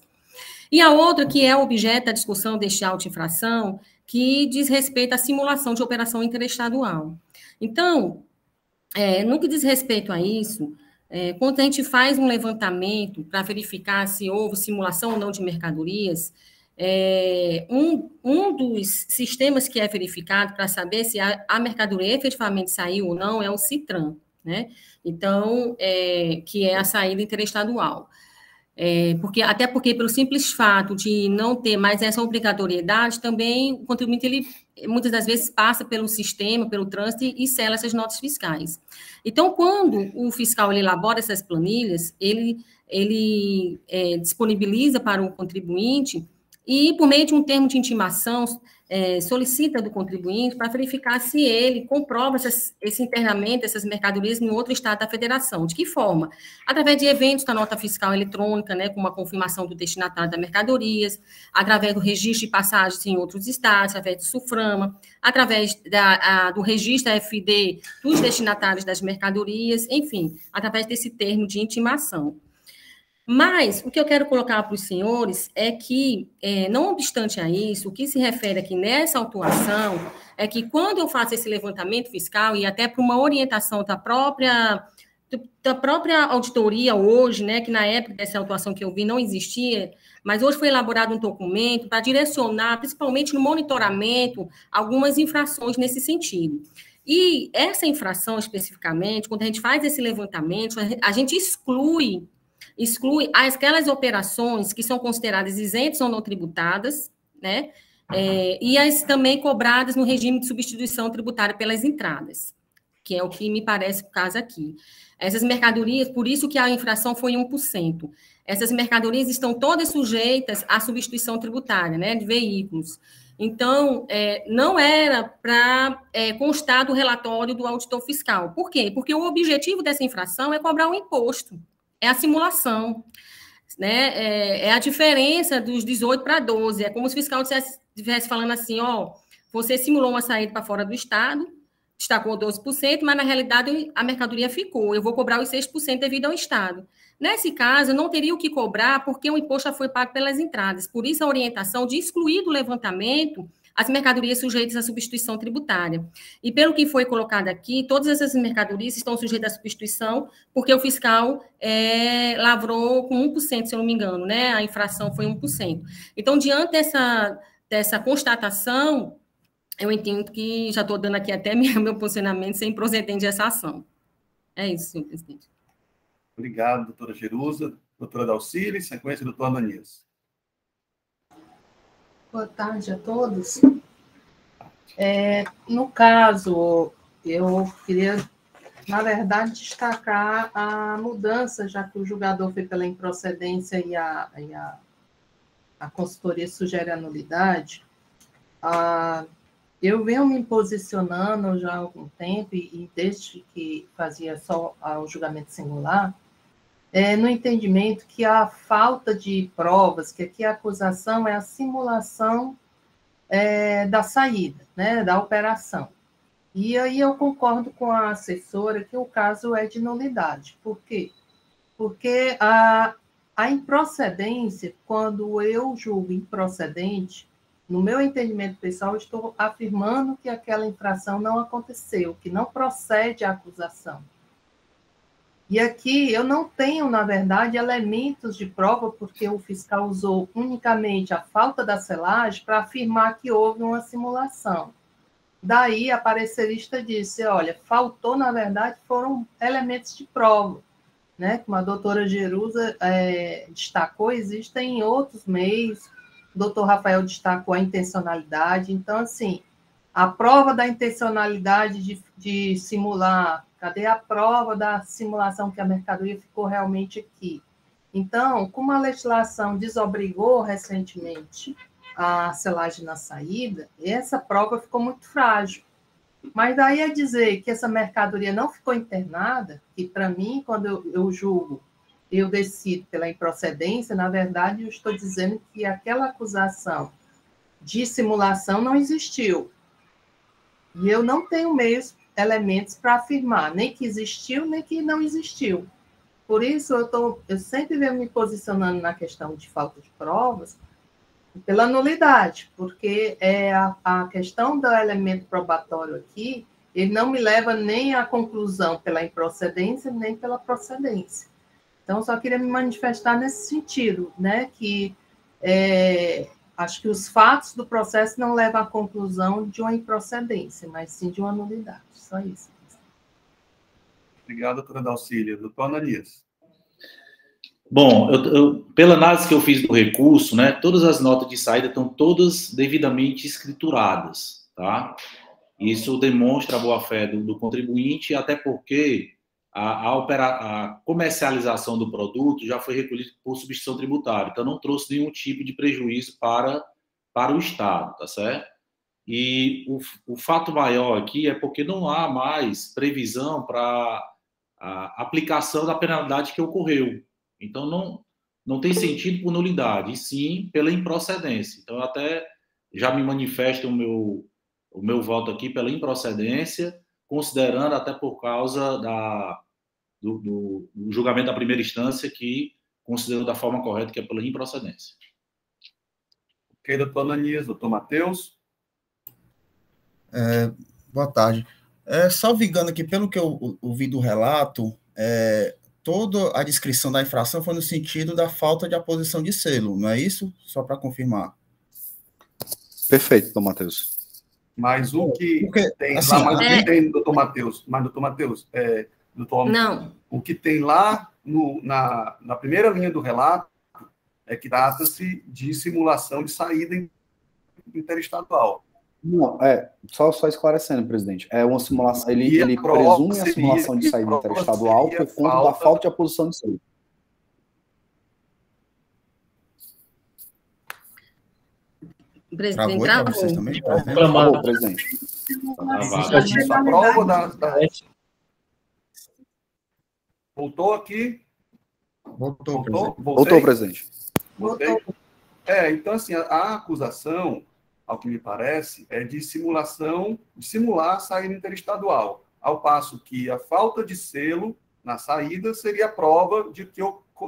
E a outra, que é objeto da discussão deste auto-infração, que diz respeito à simulação de operação interestadual. Então, no que diz respeito a isso, quando a gente faz um levantamento para verificar se houve simulação ou não de mercadorias, um dos sistemas que é verificado para saber se a mercadoria efetivamente saiu ou não é o CITRAN, né? Então, que é a saída interestadual. Até porque, pelo simples fato de não ter mais essa obrigatoriedade, também o contribuinte, ele muitas das vezes passa pelo sistema, pelo trânsito e sela essas notas fiscais. Então, quando o fiscal ele elabora essas planilhas, ele disponibiliza para o contribuinte e, por meio de um termo de intimação, solicita do contribuinte para verificar se ele comprova esse internamento, essas mercadorias em outro estado da federação. De que forma? Através de eventos da nota fiscal eletrônica, né, com uma confirmação do destinatário das mercadorias, através do registro de passagens em outros estados, através do SUFRAMA, através do registro FD dos destinatários das mercadorias, enfim, através desse termo de intimação. Mas o que eu quero colocar para os senhores é que, não obstante a isso, o que se refere aqui nessa autuação é que quando eu faço esse levantamento fiscal, e até para uma orientação da própria auditoria hoje, né, que na época dessa autuação que eu vi não existia, mas hoje foi elaborado um documento para direcionar, principalmente no monitoramento, algumas infrações nesse sentido. E essa infração especificamente, quando a gente faz esse levantamento, a gente exclui aquelas operações que são consideradas isentas ou não tributadas, né? E as também cobradas no regime de substituição tributária pelas entradas, que é o que me parece o caso aqui. Essas mercadorias, por isso que a infração foi 1%. Essas mercadorias estão todas sujeitas à substituição tributária, né, de veículos. Então, não era para constar do relatório do auditor fiscal. Por quê? Porque o objetivo dessa infração é cobrar um imposto. É a simulação, né? É a diferença dos 18 para 12. É como se o fiscal estivesse falando assim, você simulou uma saída para fora do estado, destacou 12%, mas na realidade a mercadoria ficou. Eu vou cobrar os 6% devido ao estado. Nesse caso, eu não teria o que cobrar porque o imposto já foi pago pelas entradas. Por isso, a orientação de excluir do levantamento as mercadorias sujeitas à substituição tributária. E pelo que foi colocado aqui, todas essas mercadorias estão sujeitas à substituição, porque o fiscal lavrou com 1%, se eu não me engano, né? A infração foi 1%. Então, diante dessa constatação, eu entendo que já estou dando aqui até meu posicionamento sem procedente dessa ação. É isso, senhor presidente. Obrigado, doutora Jerusa. Doutora Dalcília, em sequência, doutor Ananias. Boa tarde a todos. No caso, eu queria, na verdade, destacar a mudança, já que o julgador foi pela improcedência e a consultoria sugere a nulidade. Eu venho me posicionando já há algum tempo, e desde que fazia só o julgamento singular, no entendimento que a falta de provas, que aqui a acusação é a simulação da saída, né, da operação. E aí eu concordo com a assessora que o caso é de nulidade. Por quê? Porque a improcedência, quando eu julgo improcedente, no meu entendimento pessoal, eu estou afirmando que aquela infração não aconteceu, que não procede a acusação. E aqui eu não tenho, na verdade, elementos de prova, porque o fiscal usou unicamente a falta da selagem para afirmar que houve uma simulação. Daí, a parecerista disse, olha, faltou, na verdade, foram elementos de prova, né? Como a doutora Jerusa destacou, existem outros meios, o doutor Rafael destacou a intencionalidade. Então, assim, a prova da intencionalidade de simular, cadê a prova da simulação que a mercadoria ficou realmente aqui? Então, como a legislação desobrigou recentemente a selagem na saída, essa prova ficou muito frágil. Mas daí a dizer que essa mercadoria não ficou internada, que para mim, quando eu julgo, eu decido pela improcedência, na verdade, eu estou dizendo que aquela acusação de simulação não existiu. E eu não tenho elementos para afirmar, nem que existiu, nem que não existiu. Por isso, eu sempre venho me posicionando na questão de falta de provas, Pela nulidade, porque a questão do elemento probatório aqui, ele não me leva nem à conclusão pela improcedência, nem pela procedência. Então, só queria me manifestar nesse sentido, né, que acho que os fatos do processo não levam à conclusão de uma improcedência, mas sim de uma nulidade, só isso. Obrigado, doutora Dalcília. Doutor Ananias. Bom, pela análise que eu fiz do recurso, né, todas as notas de saída estão todas devidamente escrituradas, tá? Isso demonstra a boa-fé do contribuinte, até porque a comercialização do produto já foi recolhida por substituição tributária, então não trouxe nenhum tipo de prejuízo para o Estado, tá certo? E o fato maior aqui é porque não há mais previsão para a aplicação da penalidade que ocorreu. Então, não tem sentido por nulidade, e sim pela improcedência. Então, eu até já me manifesto o meu voto aqui pela improcedência, considerando até por causa do julgamento da primeira instância, que considerou da forma correta, que é pela improcedência. Ok, doutor Ananias. Doutor Matheus. Boa tarde. Salvo engano aqui, pelo que eu ouvi do relato, toda a descrição da infração foi no sentido da falta de aposição de selo, não é isso? Só para confirmar. Perfeito, doutor Matheus. Mas o que tem assim, lá, mas o que tem, doutor Matheus? Mas, doutor Matheus, não. O que tem lá na primeira linha do relato é que trata-se de simulação de saída interestadual. Não, só esclarecendo, presidente. É uma simulação, ele presume a simulação de saída interestadual por conta da falta de aposição de selo. O presidente travou. Vocês também? Travou, presidente. A prova da... Voltou aqui? Voltou, presidente. Voltei? Então, assim, a acusação, ao que me parece, é de simular a saída interestadual, ao passo que a falta de selo na saída seria a prova de que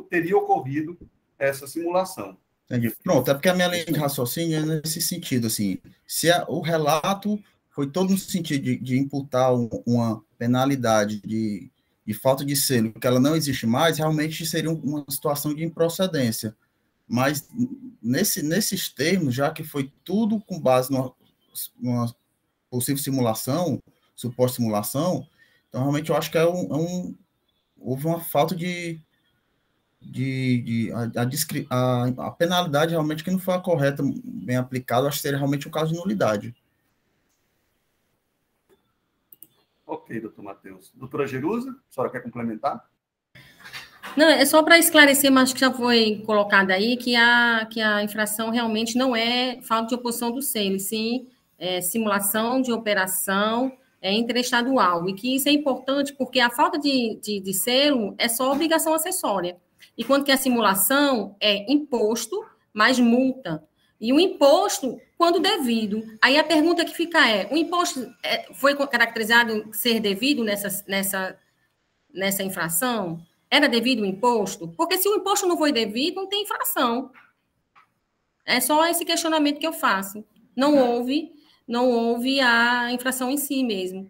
teria ocorrido essa simulação. Entendi. Pronto, é porque a minha linha de raciocínio é nesse sentido, assim, se o relato foi todo no sentido de imputar uma penalidade de falta de selo, que ela não existe mais, realmente seria uma situação de improcedência. Mas nesses termos, já que foi tudo com base numa possível simulação, suposta simulação, então realmente eu acho que houve uma falta a penalidade realmente que não foi a correta, bem aplicada, acho que seria realmente um caso de nulidade. Ok, doutor Matheus. Doutora Jerusa, a senhora quer complementar? Não, é só para esclarecer, mas que já foi colocado aí, que a infração realmente não é falta de oposição do selo, sim simulação de operação interestadual, e que isso é importante porque a falta de selo é só obrigação acessória, e quando que a simulação é imposto mais multa, e o imposto quando devido. Aí a pergunta que fica o imposto foi caracterizado ser devido nessa infração? Era devido o imposto? Porque se o imposto não foi devido, não tem infração. É só esse questionamento que eu faço. Não houve a infração em si mesmo.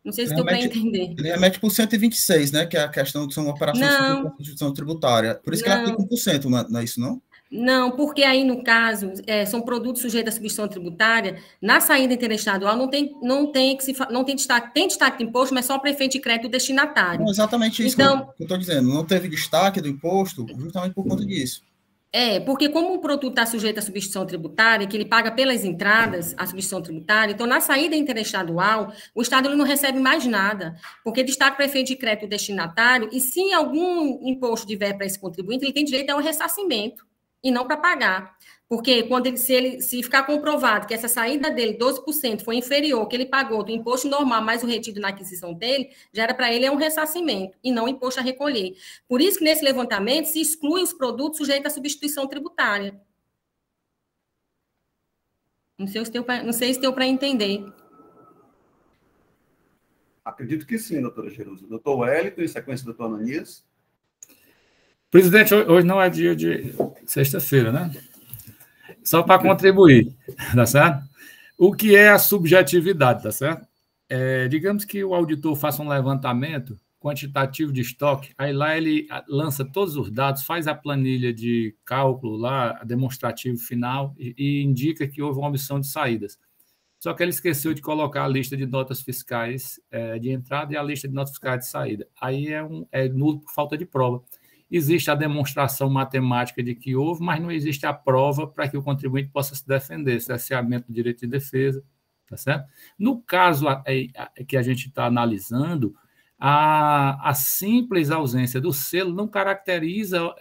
Não sei se deu para entender. Ele remete por 126, né? Que é a questão de são operações de constituição tributária. Por isso que ele aplica 1%, não é isso, não? Não, porque aí, no caso, são produtos sujeitos à substituição tributária, na saída interestadual não tem destaque, tem destaque de imposto, mas só para efeito de crédito destinatário. Não, exatamente isso que eu estou dizendo. Não teve destaque do imposto justamente por conta disso. Porque como um produto está sujeito à substituição tributária, que ele paga pelas entradas a substituição tributária, então, na saída interestadual, o Estado ele não recebe mais nada, porque destaque para efeito de crédito destinatário, e se algum imposto tiver para esse contribuinte, ele tem direito a um ressarcimento, e não para pagar. Porque se ficar comprovado que essa saída dele, 12%, foi inferior, que ele pagou do imposto normal mais o retido na aquisição dele, já era para ele um ressarcimento, e não imposto a recolher. Por isso que nesse levantamento se exclui os produtos sujeitos à substituição tributária. Não sei se deu para entender. Acredito que sim, doutora Jerusa. Doutor Wellington, em sequência, doutor Ananias. Presidente, hoje não é dia de sexta-feira, né? Só para contribuir, tá certo? O que é a subjetividade, tá certo? Digamos que o auditor faça um levantamento quantitativo de estoque, aí lá ele lança todos os dados, faz a planilha de cálculo lá, demonstrativo final, e indica que houve uma opção de saídas. Só que ele esqueceu de colocar a lista de notas fiscais de entrada e a lista de notas fiscais de saída. Aí é nulo por falta de prova. Existe a demonstração matemática de que houve, mas não existe a prova para que o contribuinte possa se defender, cerceamento do direito de defesa, tá certo? No caso que a gente está analisando, a simples ausência do selo não caracteriza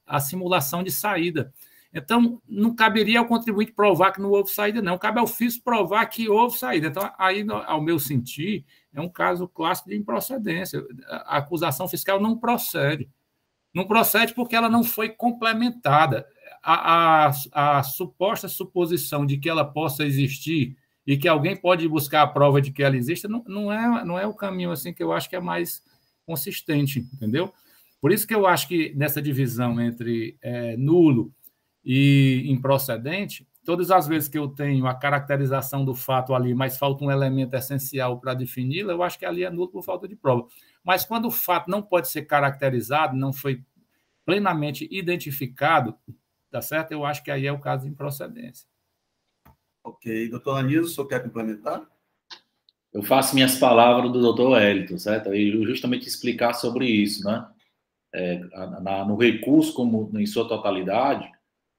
a simulação de saída. Então, não caberia ao contribuinte provar que não houve saída, não. Cabe ao fisco provar que houve saída. Então, aí, ao meu sentir, é um caso clássico de improcedência. A acusação fiscal não procede. Não procede porque ela não foi complementada. A suposta suposição de que ela possa existir e que alguém pode buscar a prova de que ela existe não é o caminho assim que eu acho que é mais consistente, entendeu? Por isso que eu acho que nessa divisão entre nulo e improcedente, todas as vezes que eu tenho a caracterização do fato ali, mas falta um elemento essencial para defini-la, eu acho que ali é nulo por falta de prova. Mas quando o fato não pode ser caracterizado, não foi plenamente identificado, tá certo? Eu acho que aí é o caso de improcedência. Ok. Doutor Anísio, o senhor quer complementar? Eu faço minhas palavras do doutor Wellington, certo? E justamente explicar sobre isso, né? No recurso, como em sua totalidade,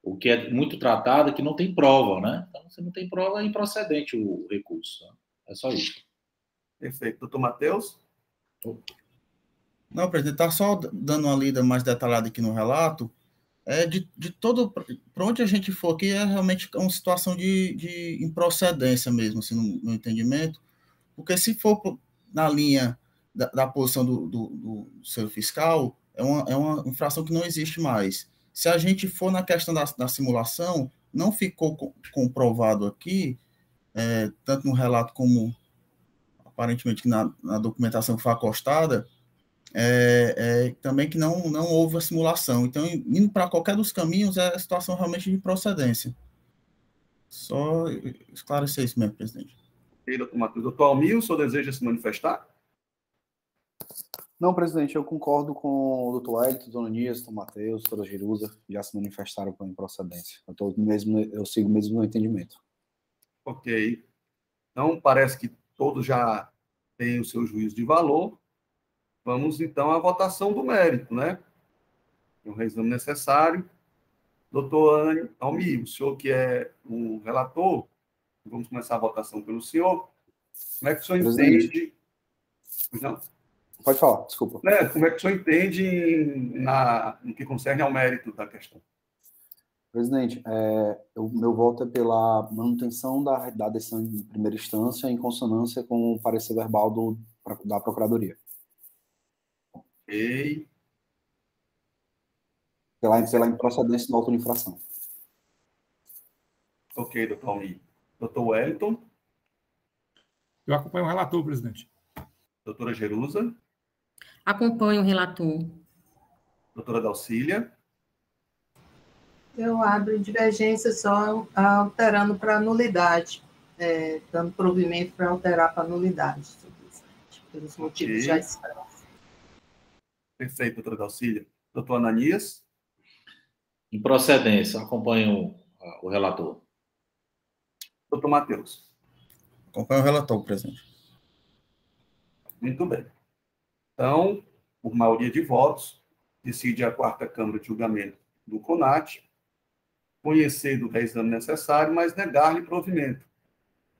o que é muito tratado é que não tem prova, né? Então, se não tem prova, é improcedente o recurso. Né? É só isso. Perfeito. Doutor Matheus? Não, presidente, está só dando uma lida mais detalhada aqui no relato. De todo, para onde a gente for aqui, é realmente uma situação de improcedência mesmo, assim, no entendimento, porque se for na linha da posição do selo fiscal, é uma infração que não existe mais. Se a gente for na questão da simulação, não ficou comprovado aqui, tanto no relato como aparentemente na documentação que foi acostada, também que não houve a simulação. Então, indo para qualquer dos caminhos, é a situação realmente de procedência. Só esclarecer isso mesmo, presidente. E doutor Matheus. Doutor Almir, o senhor deseja se manifestar? Não, presidente, eu concordo com o doutor Wellington, doutor Nias, doutor Matheus, doutora Jerusa, já se manifestaram com improcedência. Eu sigo mesmo no entendimento. Ok. Então, parece que todos já têm o seu juízo de valor. Vamos, então, à votação do mérito, né? O resumo necessário. Doutor Almir, o senhor que é o relator, vamos começar a votação pelo senhor. Como é que o senhor Presidente. entende... Não? Pode falar, desculpa. Como é que o senhor entende no que concerne ao mérito da questão? Presidente, meu voto é pela manutenção da decisão de primeira instância em consonância com o parecer verbal da Procuradoria. Ok. Pela improcedência da auto-infração. Ok, doutor Almir. Doutor Wellington. Eu acompanho o relator, presidente. Doutora Jerusa. Acompanho o relator. Doutora Dalcília. Eu abro divergência só alterando para nulidade, dando provimento para alterar para nulidade, pelos motivos já expressos. Perfeito, doutora Dalcília. Doutor Ananias. Improcedência, acompanho o relator. Doutor Matheus. Acompanho o relator, presidente. Muito bem. Então, por maioria de votos, decide a quarta Câmara de Julgamento do CONAT conhecer do reexame necessário, mas negar-lhe provimento,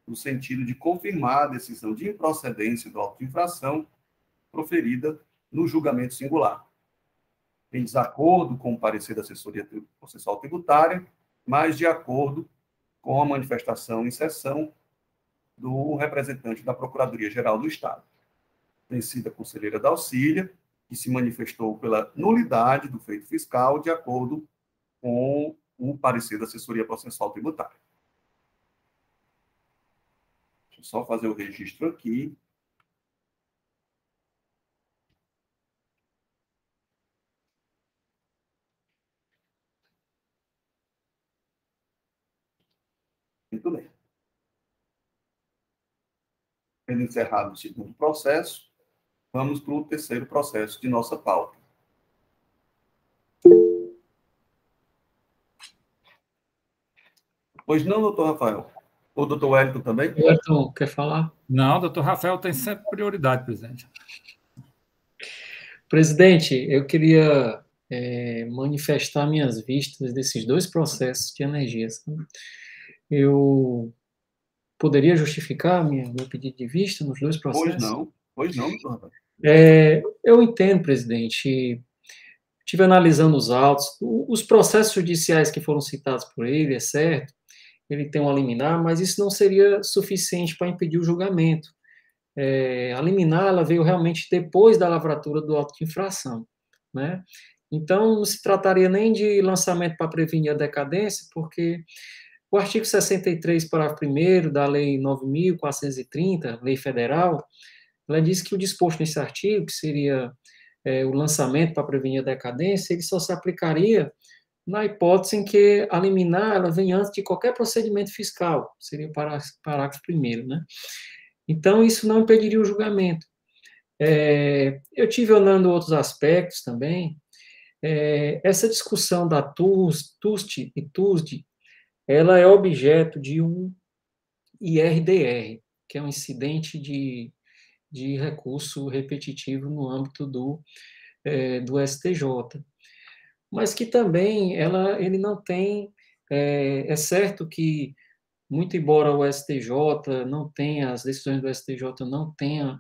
no sentido de confirmar a decisão de improcedência do auto de infração proferida no julgamento singular, em desacordo com o parecer da assessoria processual tributária, mas de acordo com a manifestação em sessão do representante da Procuradoria-Geral do Estado, tem sido a conselheira Dalcília, que se manifestou pela nulidade do feito fiscal de acordo com o parecer da assessoria processual tributária. Deixa eu só fazer o registro aqui. Muito bem. Tendo encerrado o segundo processo, vamos para o terceiro processo de nossa pauta. Pois não, doutor Rafael? O doutor Wellington também? Wellington, quer falar? Não, doutor Rafael tem sempre prioridade, presidente. Presidente, eu queria manifestar minhas vistas desses dois processos de energias. Eu poderia justificar meu pedido de vista nos dois processos? Pois não, doutor Rafael. Eu entendo, presidente. Estive analisando os autos, os processos judiciais que foram citados por ele, é certo, ele tem um liminar, mas isso não seria suficiente para impedir o julgamento. A liminar, ela veio realmente depois da lavratura do auto de infração, né? Então, não se trataria nem de lançamento para prevenir a decadência, porque o artigo 63, parágrafo 1º da Lei 9.430, Lei Federal, ela diz que o disposto nesse artigo, que seria o lançamento para prevenir a decadência, ele só se aplicaria na hipótese em que a liminar ela vem antes de qualquer procedimento fiscal, seria o parágrafo 1º, né? Então, isso não impediria o julgamento. Eu tive olhando outros aspectos também. Essa discussão da TUST e TUSD, ela é objeto de um IRDR, que é um incidente de recurso repetitivo no âmbito do STJ. Mas que também ele não tem... É certo que, muito embora o STJ não tenha, as decisões do STJ não tenham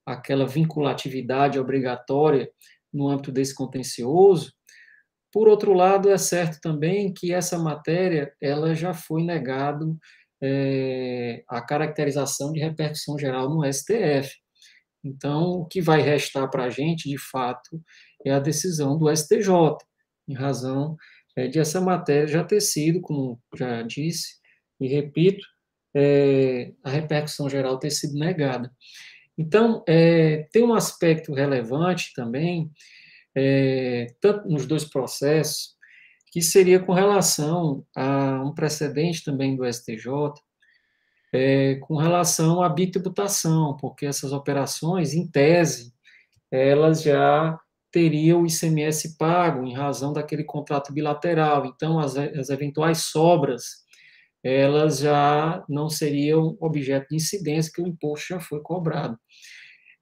aquela vinculatividade obrigatória no âmbito desse contencioso, por outro lado, é certo também que essa matéria ela já foi negado a caracterização de repercussão geral no STF. Então, o que vai restar para a gente, de fato, é a decisão do STJ, em razão de essa matéria já ter sido, como já disse, e repito, a repercussão geral ter sido negada. Então, tem um aspecto relevante também, tanto nos dois processos, que seria com relação a um precedente também do STJ, com relação à bitributação, porque essas operações, em tese, elas já teriam o ICMS pago em razão daquele contrato bilateral. Então, as eventuais sobras, elas já não seriam objeto de incidência, que o imposto já foi cobrado.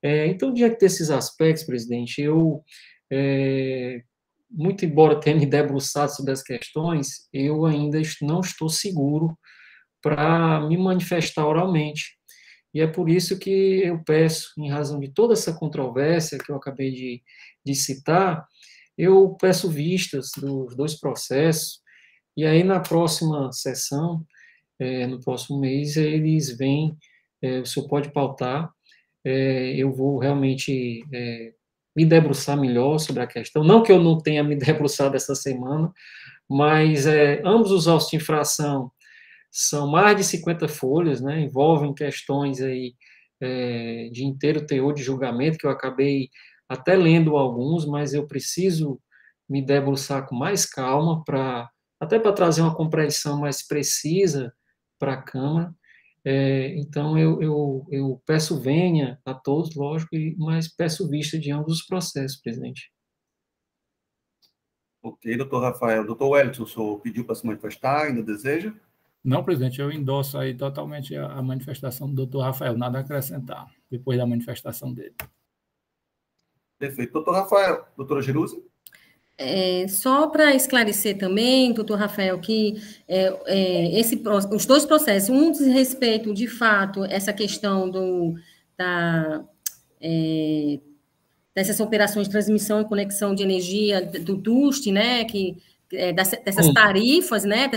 Então, diante desses aspectos, presidente, eu, muito embora tenha me debruçado sobre as questões, eu ainda não estou seguro para me manifestar oralmente. E é por isso que eu peço, em razão de toda essa controvérsia que eu acabei de citar, eu peço vistas dos dois processos, e aí na próxima sessão, no próximo mês, eles vêm, o senhor pode pautar, eu vou realmente me debruçar melhor sobre a questão, não que eu não tenha me debruçado essa semana, mas ambos os autos de infração são mais de 50 folhas, né, envolvem questões aí de inteiro teor de julgamento, que eu acabei até lendo alguns, mas eu preciso me debruçar com mais calma, até para trazer uma compreensão mais precisa para a Câmara. Então, eu peço vênia a todos, lógico, mas peço vista de ambos os processos, presidente. Ok, doutor Rafael. Doutor Wellington, o senhor pediu para se manifestar, ainda deseja? Não, presidente, eu endosso aí totalmente a manifestação do doutor Rafael, nada a acrescentar, depois da manifestação dele. Perfeito. Doutor Rafael, doutora Jerusa? Só para esclarecer também, doutor Rafael, que os dois processos, um diz respeito, de fato, essa questão dessas operações de transmissão e conexão de energia do TUST, né, dessas tarifas, né,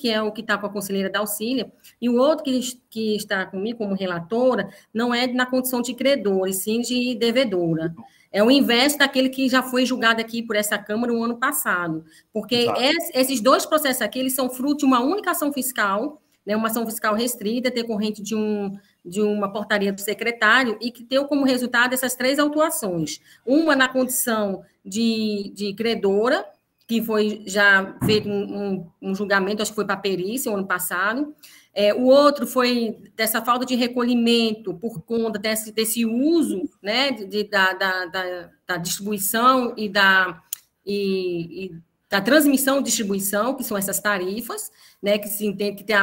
que é o que está com a conselheira Dalcília, e o outro que está comigo como relatora não é na condição de credor, e sim de devedora. É o inverso daquele que já foi julgado aqui por essa Câmara no ano passado, porque esses dois processos aqui, eles são fruto de uma única ação fiscal, né, uma ação fiscal restrita, decorrente de uma portaria do secretário, e que deu como resultado essas três autuações. Uma na condição de credora, que foi já feito um julgamento, acho que foi para a perícia, o ano passado. O outro foi dessa falta de recolhimento por conta desse uso, né, da distribuição e da transmissão e distribuição, que são essas tarifas, né, que se entende que tem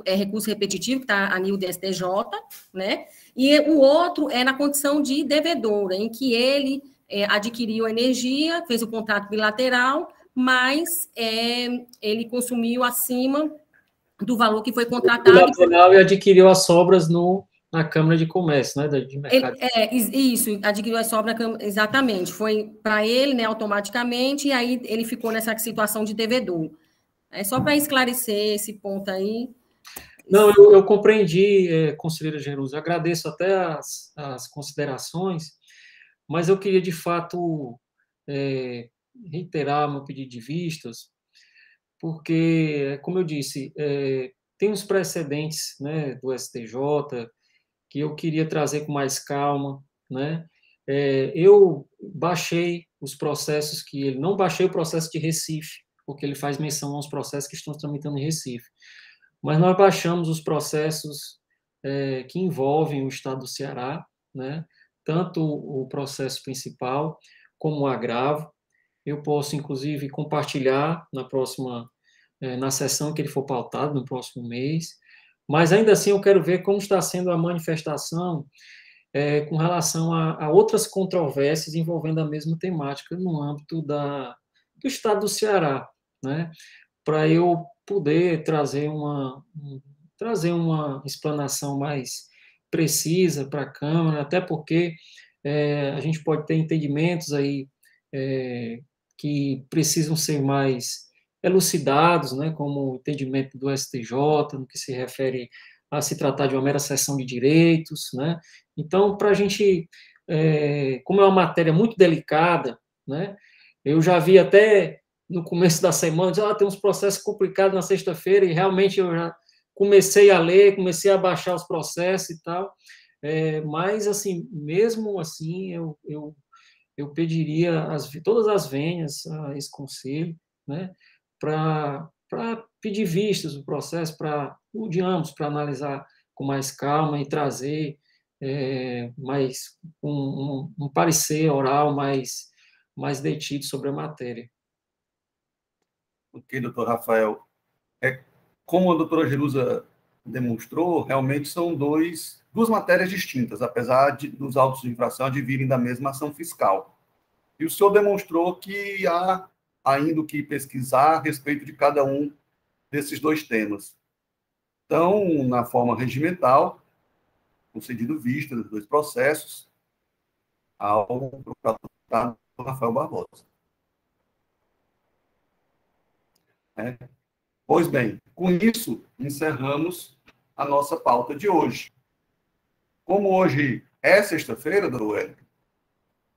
recurso repetitivo, que está a nível do STJ, né, e o outro é na condição de devedora, em que ele adquiriu energia, fez o contrato bilateral, mas ele consumiu acima do valor que foi contratado. Bilateral e adquiriu as sobras na Câmara de Comércio, né? De mercado. Isso, adquiriu as sobras, exatamente. Foi para ele, né, automaticamente, e aí ele ficou nessa situação de devedor. É só para esclarecer esse ponto aí. Não, eu compreendi, conselheira Jerusa, agradeço até as considerações, mas eu queria, de fato, reiterar meu pedido de vistas, porque, como eu disse, tem uns precedentes, né, do STJ que eu queria trazer com mais calma, né? Eu baixei os processos que ele... Não baixei o processo de Recife, porque ele faz menção aos processos que estão tramitando em Recife, mas nós baixamos os processos que envolvem o Estado do Ceará, né? Tanto o processo principal como o agravo. Eu posso, inclusive, compartilhar na sessão que ele for pautado, no próximo mês, mas ainda assim eu quero ver como está sendo a manifestação com relação a outras controvérsias envolvendo a mesma temática no âmbito do Estado do Ceará, né? Para eu poder trazer uma explanação mais precisa para a Câmara, até porque a gente pode ter entendimentos aí que precisam ser mais elucidados, né, como o entendimento do STJ, no que se refere a se tratar de uma mera cessão de direitos, né? Então, para a gente, como é uma matéria muito delicada, né, eu já vi até no começo da semana, tem uns processos complicados na sexta-feira, e realmente eu já comecei a ler, comecei a baixar os processos e tal, mas, assim, mesmo assim, eu pediria todas as vênias a esse conselho, né, para pedir vistas do processo, de ambos, para analisar com mais calma e trazer mais um parecer oral mais detido sobre a matéria. Ok, doutor Rafael. Como a doutora Jerusa demonstrou, realmente são duas matérias distintas, apesar dos autos de infração advirem da mesma ação fiscal. E o senhor demonstrou que há ainda o que pesquisar a respeito de cada um desses dois temas. Então, na forma regimental, concedido vista dos dois processos ao procurador Rafael Barbosa. Pois bem, com isso, encerramos a nossa pauta de hoje. Como hoje é sexta-feira, doutor Wellington,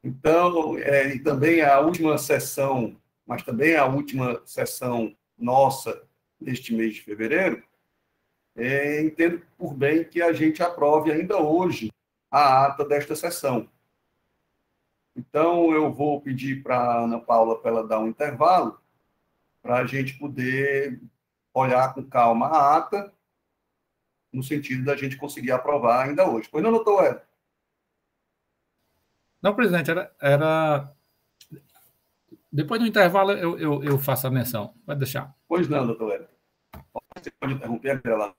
então, e também a última sessão, mas também a última sessão nossa neste mês de fevereiro, entendo por bem que a gente aprove ainda hoje a ata desta sessão. Então, eu vou pedir para a Ana Paula para ela dar um intervalo, para a gente poder olhar com calma a ata, no sentido da gente conseguir aprovar ainda hoje. Pois não, doutor Wellington? Não, presidente, era... Depois do intervalo eu faço a menção. Pode deixar. Pois não, doutor Wellington. Você pode interromper a lá.